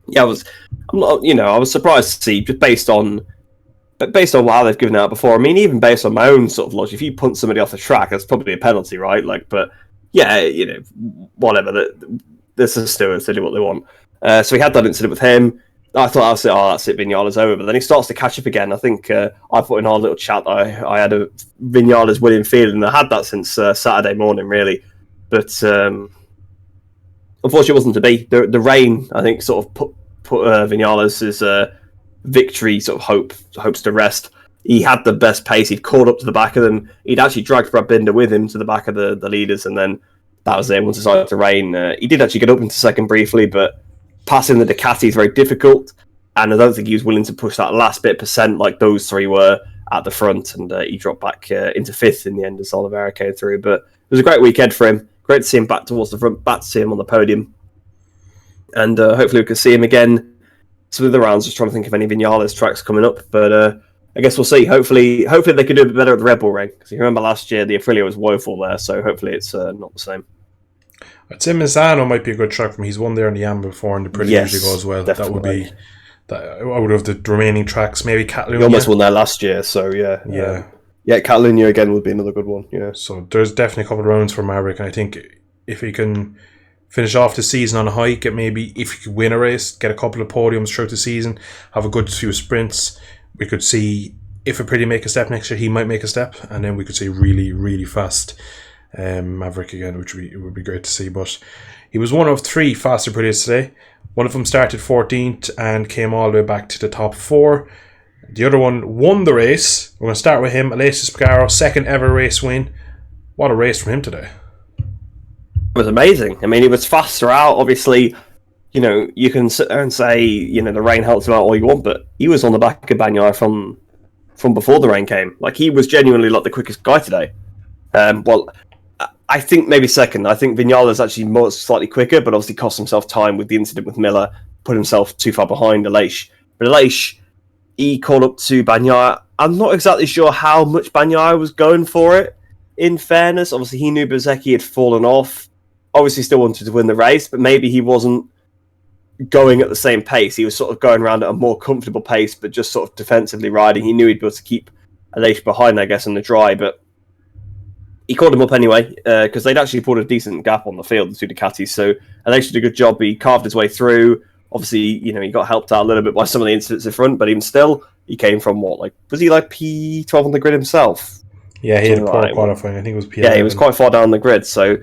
B: yeah, I was surprised to see, just based on how they've given out before. I mean, even based on my own sort of logic, if you punt somebody off the track, that's probably a penalty, right? Like, but yeah, whatever. The stewards, they do what they want. So we had that incident with him. I thought, that's it, Vinales over. But then he starts to catch up again. I think I put in our little chat that I had a Vinales winning feeling, and I had that since Saturday morning, really. But unfortunately, it wasn't to be. The rain, I think, sort of put Vinales' victory sort of hopes to rest. He had the best pace. He'd caught up to the back of them. He'd actually dragged Brad Binder with him to the back of the leaders, and then that was it. Once it started to rain, he did actually get up into second briefly, but passing the Ducati is very difficult, and I don't think he was willing to push that last bit percent like those three were at the front, and he dropped back into 5th in the end as Oliveira came through. But it was a great weekend for him. Great to see him back towards the front, back to see him on the podium, and hopefully we can see him again through the rounds. Just trying to think of any Vinales tracks coming up, but I guess we'll see. Hopefully they can do a bit better at the Red Bull ring, because you remember last year the Aprilia was woeful there, so hopefully it's not the same.
A: I'd say Misano might be a good track for him. He's won there in the Yamba before, and the Aprilia usually goes well.
B: Definitely.
A: That would be out of the remaining tracks. Maybe Catalunya.
B: He almost won there last year, so yeah. Catalunya again would be another good one. Yeah.
A: So there's definitely a couple of rounds for Maverick, and I think if he can finish off the season on a high, if he could win a race, get a couple of podiums throughout the season, have a good few sprints, we could see if Aprilia make a step next year, he might make a step, and then we could see really, really fast Maverick again, which would be great to see. But he was one of 3 faster Aprilias today. One of them started 14th and came all the way back to the top 4. The other one won the race. We're going to start with him, Aleix Espargaro, second ever race win. What a race from him today.
B: It was amazing. I mean, he was faster out. Obviously, you can sit there and say, the rain helped him out all you want, but he was on the back of Bagnaia from before the rain came. Like, he was genuinely like the quickest guy today. I think maybe second. I think Vinales actually slightly quicker, but obviously cost himself time with the incident with Miller, put himself too far behind Aleix. But Aleix, he caught up to Bagnaia. I'm not exactly sure how much Bagnaia was going for it, in fairness. Obviously, he knew Bezzecchi had fallen off. Obviously, still wanted to win the race, but maybe he wasn't going at the same pace. He was sort of going around at a more comfortable pace, but just sort of defensively riding. He knew he'd be able to keep Aleix behind, I guess, on the dry, but he caught him up anyway, because they'd actually put a decent gap on the field, the two Ducatis, so Aleix did a good job. He carved his way through. Obviously, he got helped out a little bit by some of the incidents in front, but even still, he came from was he like P12 on the grid himself?
A: Yeah, he had poor qualifying. I think it was P11.
B: Yeah, he was quite far down the grid, so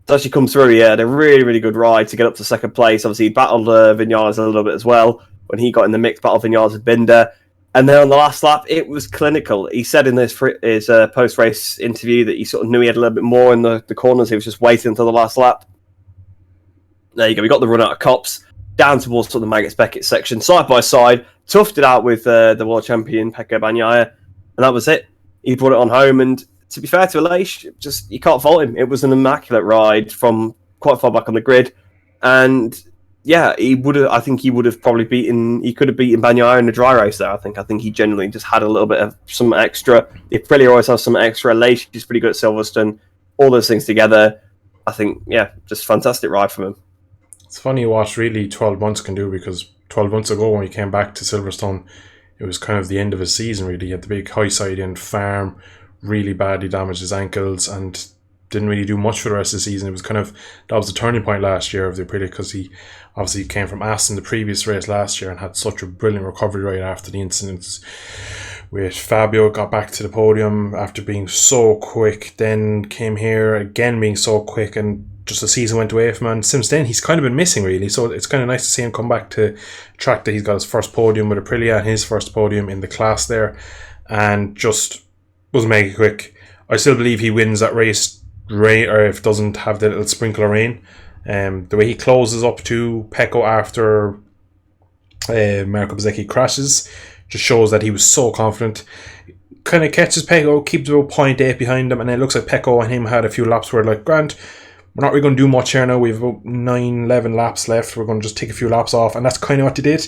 B: to actually come through. He had a really, really good ride to get up to second place. Obviously, he battled Vinales a little bit as well when he got in the mix, battled Vinales with Binder. And then on the last lap, it was clinical. He said in his post-race interview that he sort of knew he had a little bit more in the corners. He was just waiting until the last lap. There you go. We got the run out of Cops down towards sort of the Motogp section, side by side, toughed it out with the world champion Pecco Bagnaia, and that was it. He brought it on home, and to be fair to Aleix, just you can't fault him. It was an immaculate ride from quite far back on the grid, and yeah, I think he would have probably beaten. He could have beaten Bagnaia in the dry race there. I think he genuinely just had a little bit of some extra. The Aprilia always has some extra. Aleix is pretty good at Silverstone. All those things together, I think, yeah, just fantastic ride from him.
A: It's funny what really 12 months can do, because 12 months ago when he came back to Silverstone, it was kind of the end of his season really. He had the big high side in farm, really badly damaged his ankles, and didn't really do much for the rest of the season. It was kind of, that was the turning point last year of the Aprilia, because he obviously came from Aston the previous race last year and had such a brilliant recovery right after the incidents with Fabio. Got back to the podium after being so quick, then came here again being so quick, and just the season went away from him. And since then he's kind of been missing really, so it's kind of nice to see him come back to track that he's got his first podium with Aprilia and his first podium in the class there, and just was mega quick. I still believe he wins that race, rain, or if it doesn't have the little sprinkle of rain. The way he closes up to Pecco after Marco Bezzecchi crashes just shows that he was so confident. Kind of catches Pecco, keeps about 0.8 behind him, and it looks like Pecco and him had a few laps where like, Grant, we're not really going to do much here now. We have about 9-11 laps left. We're going to just take a few laps off, and that's kind of what they did.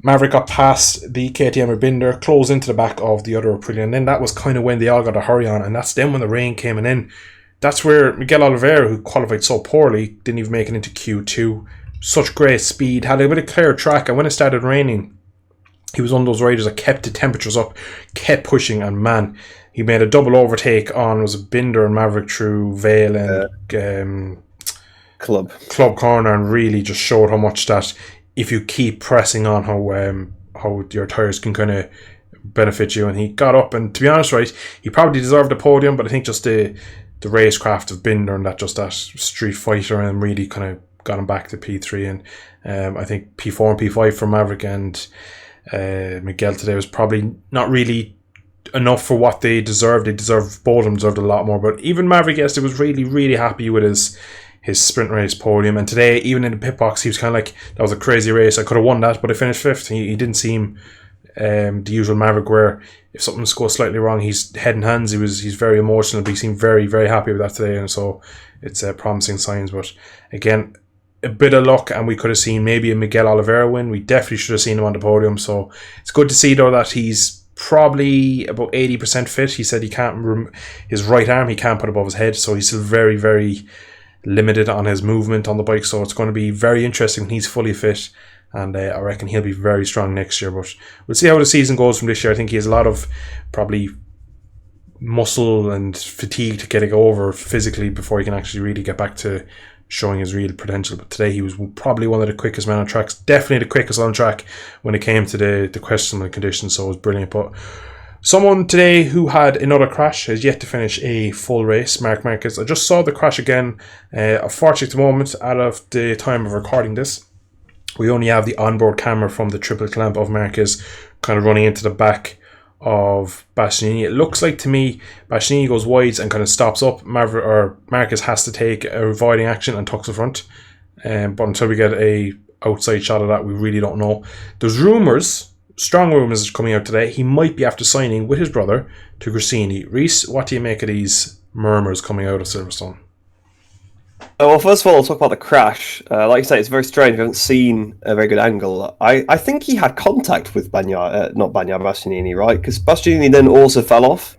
A: Maverick got past the KTM or Binder, closed into the back of the other Aprilia, and then that was kind of when they all got a hurry on, and that's then when the rain came in. That's where Miguel Oliveira, who qualified so poorly, didn't even make it into Q2. Such great speed, had a bit of clear track, and when it started raining, he was one of those riders that kept the temperatures up, kept pushing, and man, he made a double overtake on, was a Binder and Maverick through Vale and
B: Club
A: Corner, and really just showed how much that if you keep pressing on, how your tyres can kind of benefit you. And he got up, and to be honest, right, he probably deserved a podium, but I think just the racecraft of Binder and that street fighter and really kind of got him back to P3, and I think P4 and P5 for Maverick and Miguel today was probably not really enough for what they deserved. They deserved, both of them deserved a lot more, but even Maverick yesterday was really, really happy with his sprint race podium, and today even in the pit box he was kind of like, that was a crazy race, I could have won that, but I finished 5th. He didn't seem the usual Maverick where if something goes slightly wrong he's head and hands. He's very emotional, but he seemed very, very happy with that today, and so it's promising signs. But again, a bit of luck, and we could have seen maybe a Miguel Oliveira win. We definitely should have seen him on the podium, so it's good to see though that he's probably about 80% fit. He said he can't, his right arm he can't put above his head, so he's still very, very limited on his movement on the bike, so it's going to be very interesting when he's fully fit, and I reckon he'll be very strong next year. But we'll see how the season goes from this year. I think he has a lot of probably muscle and fatigue to get it over physically before he can actually really get back to showing his real potential. But today he was probably one of the quickest men on tracks, definitely the quickest on track when it came to the questionable conditions, so it was brilliant. But someone today who had another crash has yet to finish a full race, Marc Marquez. I just saw the crash again. Unfortunately at the moment, out of the time of recording this, we only have the onboard camera from the triple clamp of Marquez kind of running into the back of Bastianini. It looks like to me Bastianini goes wide and kind of stops up. Marquez has to take a avoiding action and tucks the front. But until we get a outside shot of that, we really don't know. There's rumours, strong rumours coming out today, he might be after signing with his brother to Gresini. Rhys, what do you make of these murmurs coming out of Silverstone?
B: Well, first of all, I'll talk about the crash. Like you say, it's very strange. We haven't seen a very good angle. I think he had contact with Bastianini, right? Because Bastianini then also fell off.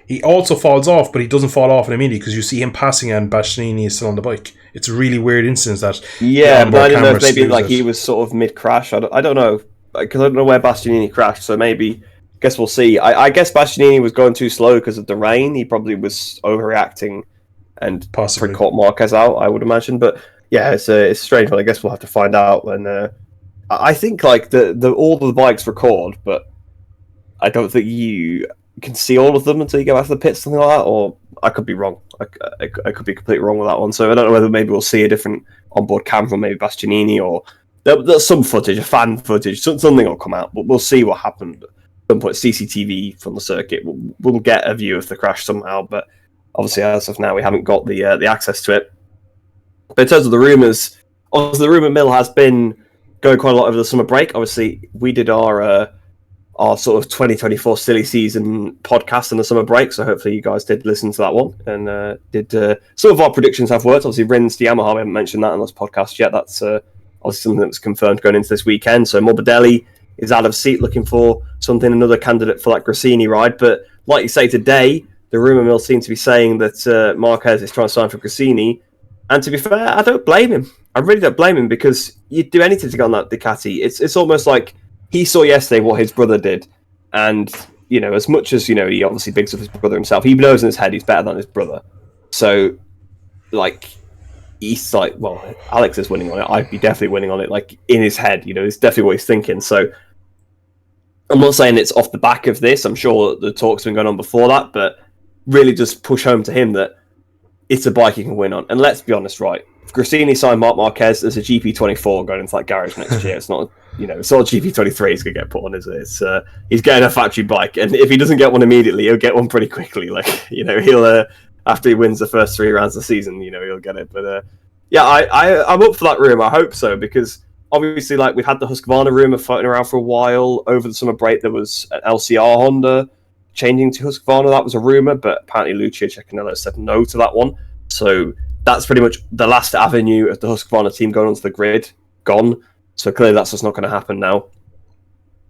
A: He also falls off, but he doesn't fall off immediately because you see him passing and Bastianini is still on the bike. It's a really weird instance that...
B: Yeah, but I didn't know if maybe like he was sort of mid-crash. I don't know, because I don't know where Bastianini crashed, so maybe... guess we'll see. I guess Bastianini was going too slow because of the rain. He probably was overreacting and
A: possibly
B: caught Marquez out, I would imagine. But yeah, it's strange, but I guess we'll have to find out. And I think like all the bikes record, but I don't think you you can see all of them until you go back to the pits, something like that. Or I could be wrong. I could be completely wrong with that one. So I don't know whether maybe we'll see a different onboard cam from maybe Bastianini, or there's some footage, a fan footage, something will come out. But we'll see what happened. At some point, CCTV from the circuit, we'll get a view of the crash somehow. But obviously, as of now, we haven't got the access to it. But in terms of the rumours, obviously the rumour mill has been going quite a lot over the summer break. Obviously, we did our sort of 2024 silly season podcast in the summer break, so hopefully you guys did listen to that one, and some of our predictions have worked. Obviously, Rins to Yamaha, we haven't mentioned that in this podcast yet. That's obviously something that was confirmed going into this weekend. So Morbidelli is out of seat, looking for another candidate for that Grassini ride. But like you say, today the rumour mill seems to be saying that Marquez is trying to sign for Grassini. And to be fair, I don't blame him. I really don't blame him, because you'd do anything to get on that Ducati. It's almost like he saw yesterday what his brother did. And, as much as, he obviously bigs up his brother himself, he knows in his head he's better than his brother. So, he's like, well, Alex is winning on it. I'd be definitely winning on it. Like, in his head, it's definitely what he's thinking. So, I'm not saying it's off the back of this. I'm sure the talk's been going on before that, but really just push home to him that it's a bike he can win on. And let's be honest, right? If Grassini signed Marc Marquez, there's a GP24 going into that garage next year. It's not, it's not a GP23 he's going to get put on, is it? He's getting a factory bike. And if he doesn't get one immediately, he'll get one pretty quickly. He'll, after he wins the first 3 rounds of the season, he'll get it. But I'm up for that rumour. I hope so, because obviously, we've had the Husqvarna rumour floating around for a while. Over the summer break, there was an LCR Honda changing to Husqvarna. That was a rumour, but apparently Lucia Cecchinello said no to that one. So that's pretty much the last avenue of the Husqvarna team going onto the grid gone. So clearly that's just not going to happen now.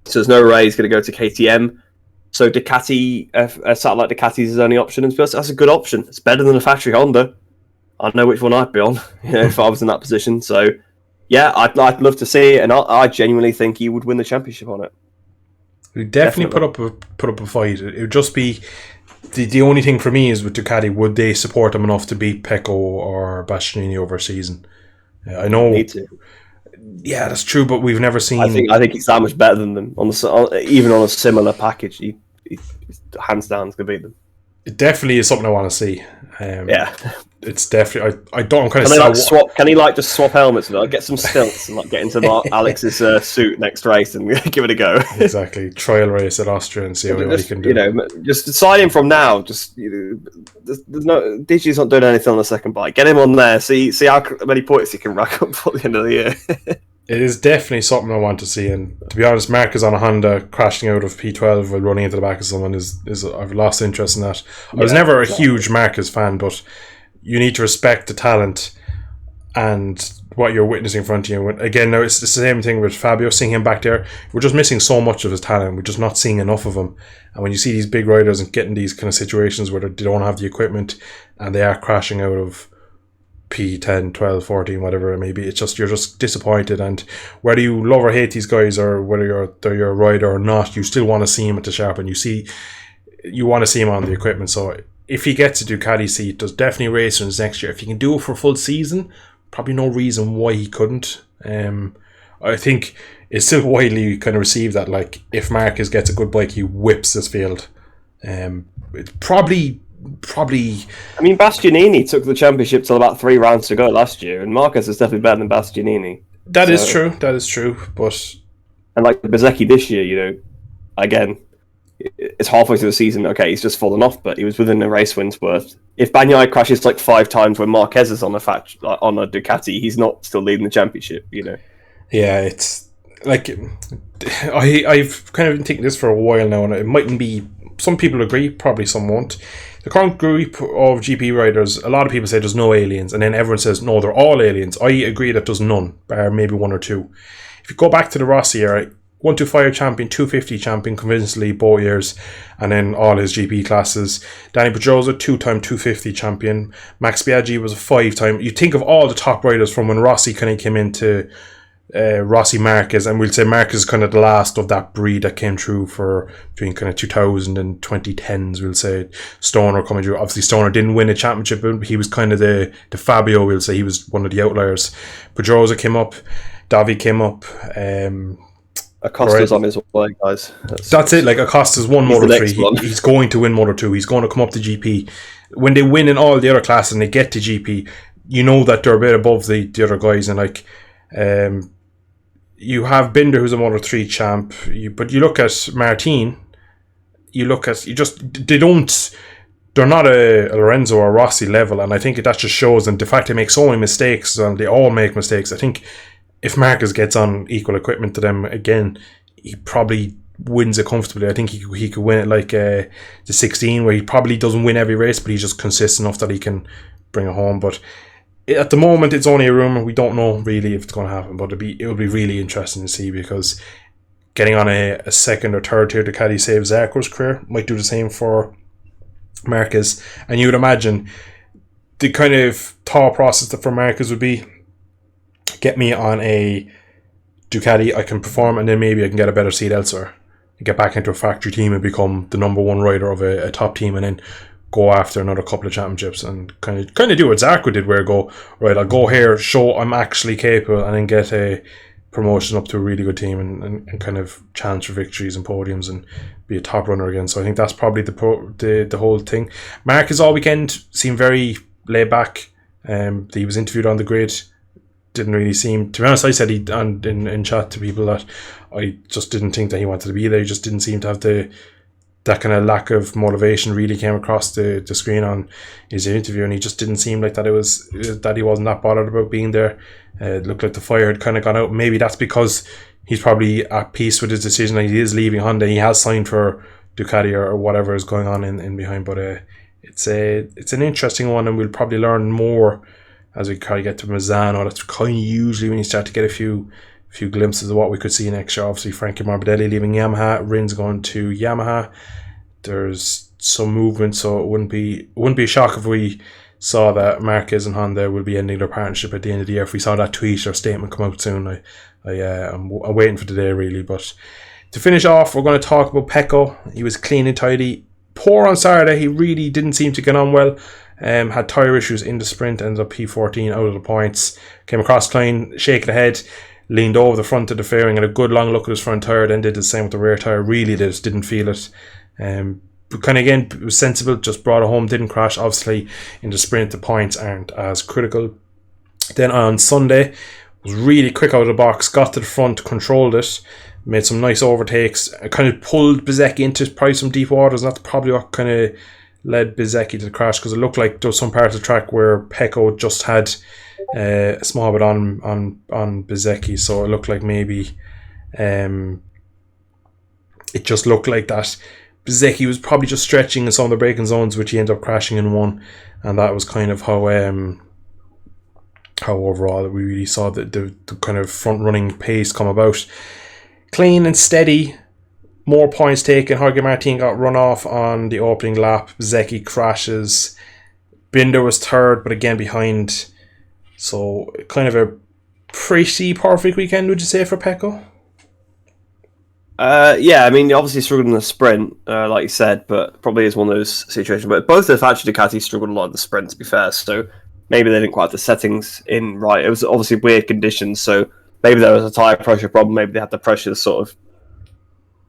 B: So there's no way he's going to go to KTM. So Ducati, a satellite Ducati is his only option, and that's a good option. It's better than a factory Honda. I know which one I'd be on if I was in that position. So yeah, I'd love to see it, and I genuinely think he would win the championship on it.
A: He'd definitely put up a fight. It would just be the only thing for me is with Ducati, would they support him enough to beat Pecco or Bastianini over a season? I know.
B: Need to.
A: Yeah, that's true, but we've never seen.
B: I think he's that much better than them even on a similar package. He hands down is going to beat them.
A: It definitely is something I want to see.
B: Yeah,
A: it's definitely. I don't. I'm kind
B: of. Can he just swap helmets and get some stilts and get into Alex's suit next race and give it a go?
A: Exactly. Trial race at Austria and see what he can do.
B: Just sign him from now. Just there's no Digi's not doing anything on the second bike. Get him on there. See how many points he can rack up for the end of the year.
A: It is definitely something I want to see, and to be honest, Marquez on a Honda crashing out of P12 while running into the back of someone is I've lost interest in that. I was never a huge Marquez fan, but you need to respect the talent and what you're witnessing in front of you. Again, now it's the same thing with Fabio, seeing him back there. We're just missing so much of his talent. We're just not seeing enough of him. And when you see these big riders and getting these kind of situations where they don't have the equipment and they are crashing out of P10, 12, 14, whatever it may be, you're just disappointed. And whether you love or hate these guys, or whether you're a rider or not, you still want to see him at the sharp, and you want to see him on the equipment. So if he gets a Ducati seat, there's definitely races next year. If he can do it for a full season, probably no reason why he couldn't. I think it's still widely kind of received that if Marquez gets a good bike, he whips this field. It's probably.
B: I mean, Bastianini took the championship till about 3 rounds to go last year, and Marquez is definitely better than Bastianini.
A: That is true. But
B: Bezzecchi this year, again, it's halfway through the season. Okay, he's just fallen off, but he was within a race win's worth. If Bagnaia crashes 5 times when Marquez is on a Ducati, he's not still leading the championship.
A: Yeah, it's I've kind of been thinking this for a while now, and it mightn't be. Some people agree, probably some won't. The current group of GP riders, a lot of people say there's no aliens, and then everyone says, no, they're all aliens. I agree that there's none, bar maybe 1 or 2. If you go back to the Rossi era, 125 champion, 250 champion convincingly both years, and then all his GP classes. Danny Pedrosa, 2-time 250 champion. Max Biaggi was a 5-time. You think of all the top riders from when Rossi kind of came into Rossi Marquez, and we'll say Marquez is kind of the last of that breed that came through for between kind of 2000 and 2010s. We'll say Stoner coming through. Obviously Stoner didn't win a championship, but he was kind of the Fabio. We'll say he was one of the outliers. Pedrosa came up, Davi came up,
B: Acosta's on his way, guys.
A: That's it. Like Acosta's won
B: he's the
A: Moto3.
B: next one.
A: He's going to win Moto2. He's going to come up to GP. When they win in all the other classes and they get to GP, you know that they're a bit above the other guys. And like, you have Binder, who's a Moto3 champ. But you look at Martin. They're not a Lorenzo or Rossi level, and I think that just shows. And the fact they make so many mistakes, and they all make mistakes. I think if Marcus gets on equal equipment to them again, he probably wins it comfortably. I think he could win it like the 16, where he probably doesn't win every race, but he's just consistent enough that he can bring it home. But at the moment, it's only a rumor. We don't know really if it's going to happen, but it will be really interesting to see, because getting on a second or third tier Ducati saves Zarco's career. Might do the same for Marquez. And you would imagine the kind of thought process that for Marquez would be, get me on a Ducati, I can perform, and then maybe I can get a better seat elsewhere. Get back into a factory team and become the number one rider of a top team, and then go after another couple of championships, and kind of do what Zarco did, where go, right, I'll go here, show I'm actually capable, and then get a promotion up to a really good team, and kind of challenge for victories and podiums and be a top runner again. So I think that's probably the whole thing. Marquez all weekend seemed very laid back. He was interviewed on the grid. Didn't really seem, to be honest, I said in chat to people that I just didn't think that he wanted to be there. He just didn't seem to have that kind of lack of motivation really came across the screen on his interview, and he just didn't seem like that he wasn't that bothered about being there. It looked like the fire had kind of gone out. Maybe that's because he's probably at peace with his decision that he is leaving Honda. He has signed for Ducati or whatever is going on in behind, but it's an interesting one, and we'll probably learn more as we kind of get to Mazzano. That's kind of usually when you start to get a few glimpses of what we could see next year. Obviously, Frankie Morbidelli leaving Yamaha, Rins going to Yamaha. There's some movement, so it wouldn't be a shock if we saw that Marquez and Honda will be ending their partnership at the end of the year. If we saw that tweet or statement come out soon, I'm waiting for the day really. But to finish off, we're going to talk about Pecco. He was clean and tidy. Poor on Saturday. He really didn't seem to get on well. Had tyre issues in the sprint, ended up P14 out of the points. Came across Klein, shaking the head, leaned over the front of the fairing, and a good long look at his front tyre, then did the same with the rear tyre. Really didn't feel it. But kind of again, it was sensible, just brought it home, didn't crash. Obviously, in the sprint, the points aren't as critical. Then on Sunday, was really quick out of the box, got to the front, controlled it, made some nice overtakes, kind of pulled Bezzecchi into probably some deep waters, and that's probably what kind of led Bezzecchi to the crash, because it looked like there was some part of the track where Pecco just had a small bit on Bezzecchi, so it looked like maybe it just looked like that Bezzecchi was probably just stretching in some of the braking zones, which he ended up crashing in one, and that was kind of how overall we really saw the kind of front running pace come about. Clean and steady, more points taken. Jorge Martin got run off on the opening lap. Bezzecchi crashes. Binder was third, but again behind. So kind of a pretty perfect weekend, would you say, for Pecco?
B: Yeah, I mean, obviously struggled in the sprint, like you said, but probably is one of those situations. But both of actually Ducati struggled a lot in the sprint, to be fair. So maybe they didn't quite have the settings in right. It was obviously weird conditions, so maybe there was a tyre pressure problem. Maybe they had the pressure sort of.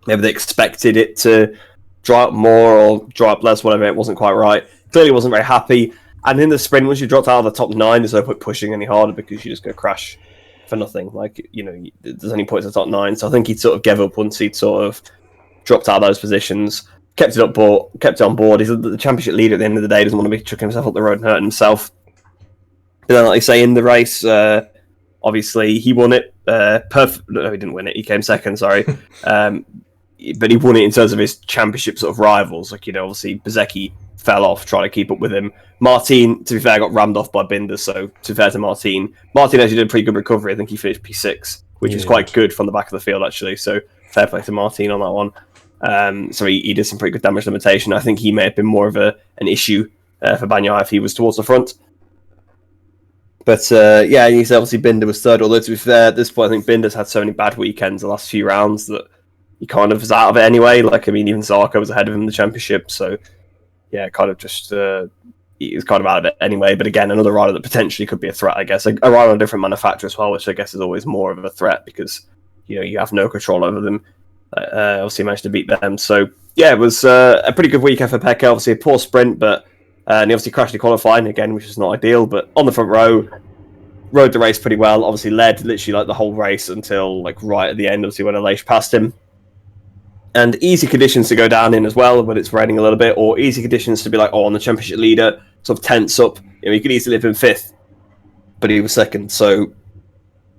B: Maybe they expected it to dry up more or dry up less, whatever. It wasn't quite right. Clearly wasn't very happy. And in the sprint, once you dropped out of the top 9, there's no point pushing any harder because you're just going to crash for nothing. Like, you know, there's any points in the top 9. So I think he'd sort of gave up once he'd sort of dropped out of those positions, kept it on board. He's the championship leader at the end of the day, doesn't want to be chucking himself up the road and hurting himself. And then, like you say, in the race, obviously he won it. No, he didn't win it. He came second, sorry. But he won it in terms of his championship sort of rivals. Like, you know, obviously Bezzecchi fell off trying to keep up with him. Martin, to be fair, got rammed off by Binder, so to be fair to Martin actually did a pretty good recovery. I think he finished P6, which is quite good from the back of the field, actually. So fair play to Martin on that one. So he did some pretty good damage limitation. I think he may have been more of an issue for Bagnaia if he was towards the front. But yeah, you said obviously Binder was third, although to be fair, at this point I think Binder's had so many bad weekends the last few rounds that he kind of was out of it anyway. Like, I mean, even Zarco was ahead of him in the championship, so yeah, kind of just he was kind of out of it anyway. But again, another rider that potentially could be a threat, I guess. A rider on a different manufacturer as well, which I guess is always more of a threat because you have no control over them. Obviously managed to beat them. So yeah, it was a pretty good weekend for Pecco. Obviously a poor sprint, but and he obviously crashed in qualifying again, which is not ideal. But on the front row, rode the race pretty well. Obviously led literally like the whole race until like right at the end. Obviously when Aleix passed him, and easy conditions to go down in as well when it's raining a little bit, or easy conditions to be like on the championship leader, sort of tense up. You could easily have been fifth, but he was second. So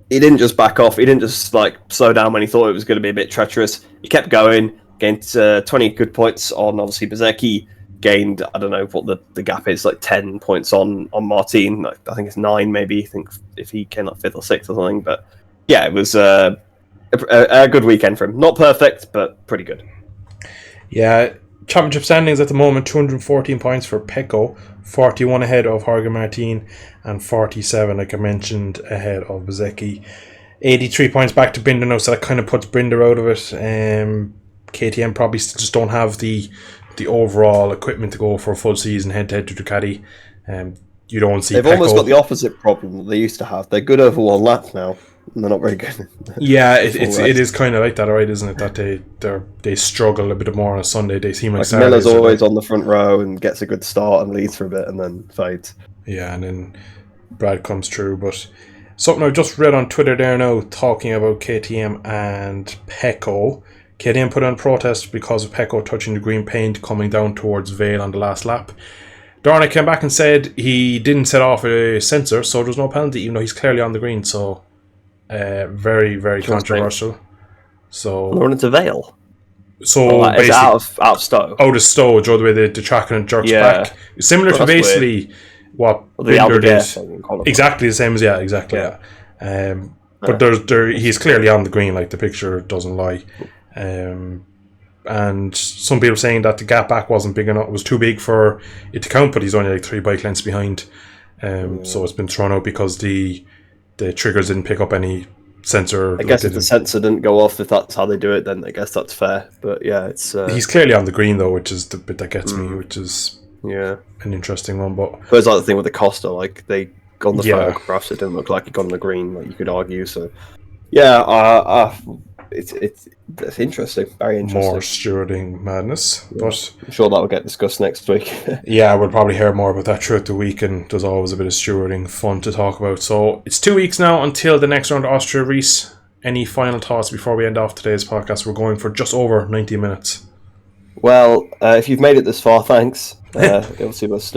B: he didn't just back off. He didn't just like slow down when he thought it was going to be a bit treacherous. He kept going, gained 20 good points on obviously Bezzecchi, gained, I don't know what the gap is, like 10 points on Martin. Like, I think it's 9 maybe. I think if he came like 5th or 6th or something. But yeah, it was a good weekend for him. Not perfect, but pretty good.
A: Yeah, championship standings at the moment, 214 points for Pecco, 41 ahead of Jorge Martin, and 47, like I mentioned, ahead of Bezzecchi. 83 points back to Binder now, so that kind of puts Binder out of it. KTM probably still just don't have the overall equipment to go for a full season head-to-head to Ducati. You don't see
B: They've
A: Pecco.
B: almost got the opposite problem that they used to have. They're good over one lap now, and they're not very good.
A: Yeah, it is kind of like that, right? Isn't it? That they struggle a bit more on a Sunday. They seem like
B: Miller's always on the front row and gets a good start and leads for a bit and then fades.
A: Yeah, and then Brad comes through. But something I just read on Twitter there now, talking about KTM and Pecco. KTM put on protest because of Pecco touching the green paint coming down towards Vale on the last lap. Dorna came back and said he didn't set off a sensor, so there's no penalty, even though he's clearly on the green. So, very, very controversial. So,
B: running to Vale.
A: So
B: basically, out of Stowe.
A: Out of Stowe, the way the track and it jerks back. Similar to basically weird. What Binder did. Exactly the same as exactly. Yeah. But he's clearly on the green, like the picture doesn't lie. And some people saying that the gap back wasn't big enough, it was too big for it to count, but he's only like 3 bike lengths behind. So it's been thrown out because the triggers didn't pick up any sensor.
B: I guess if the sensor didn't go off, if that's how they do it, then I guess that's fair. But yeah, it's
A: he's clearly on the green though, which is the bit that gets me, which is an interesting one. But
B: it's like the thing with the Costa, like they on the photographs, it didn't look like it got on the green, like you could argue. So yeah, it's interesting, very interesting.
A: More stewarding madness, but
B: I'm sure that will get discussed next week.
A: Yeah, we'll probably hear more about that throughout the week, and there's always a bit of stewarding fun to talk about. So it's 2 weeks now until the next round of Austria. Rhys, any final thoughts before we end off today's podcast? We're going for just over 90 minutes.
B: Well, if you've made it this far, thanks. Obviously must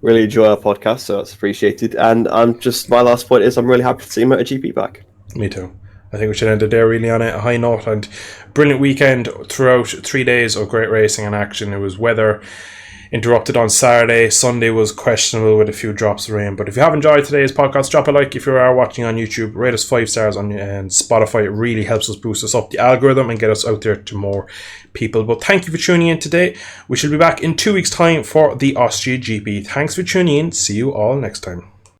B: really enjoy our podcast, so that's appreciated. And my last point is I'm really happy to see MotoGP back.
A: Me too. I think we should end it there really on a high note, and brilliant weekend throughout 3 days of great racing and action. It was weather interrupted on Saturday. Sunday was questionable with a few drops of rain. But if you have enjoyed today's podcast, drop a like. If you are watching on YouTube, rate us 5 stars on Spotify. It really helps us boost us up the algorithm and get us out there to more people. But thank you for tuning in today. We shall be back in 2 weeks' time for the Austria GP. Thanks for tuning in. See you all next time.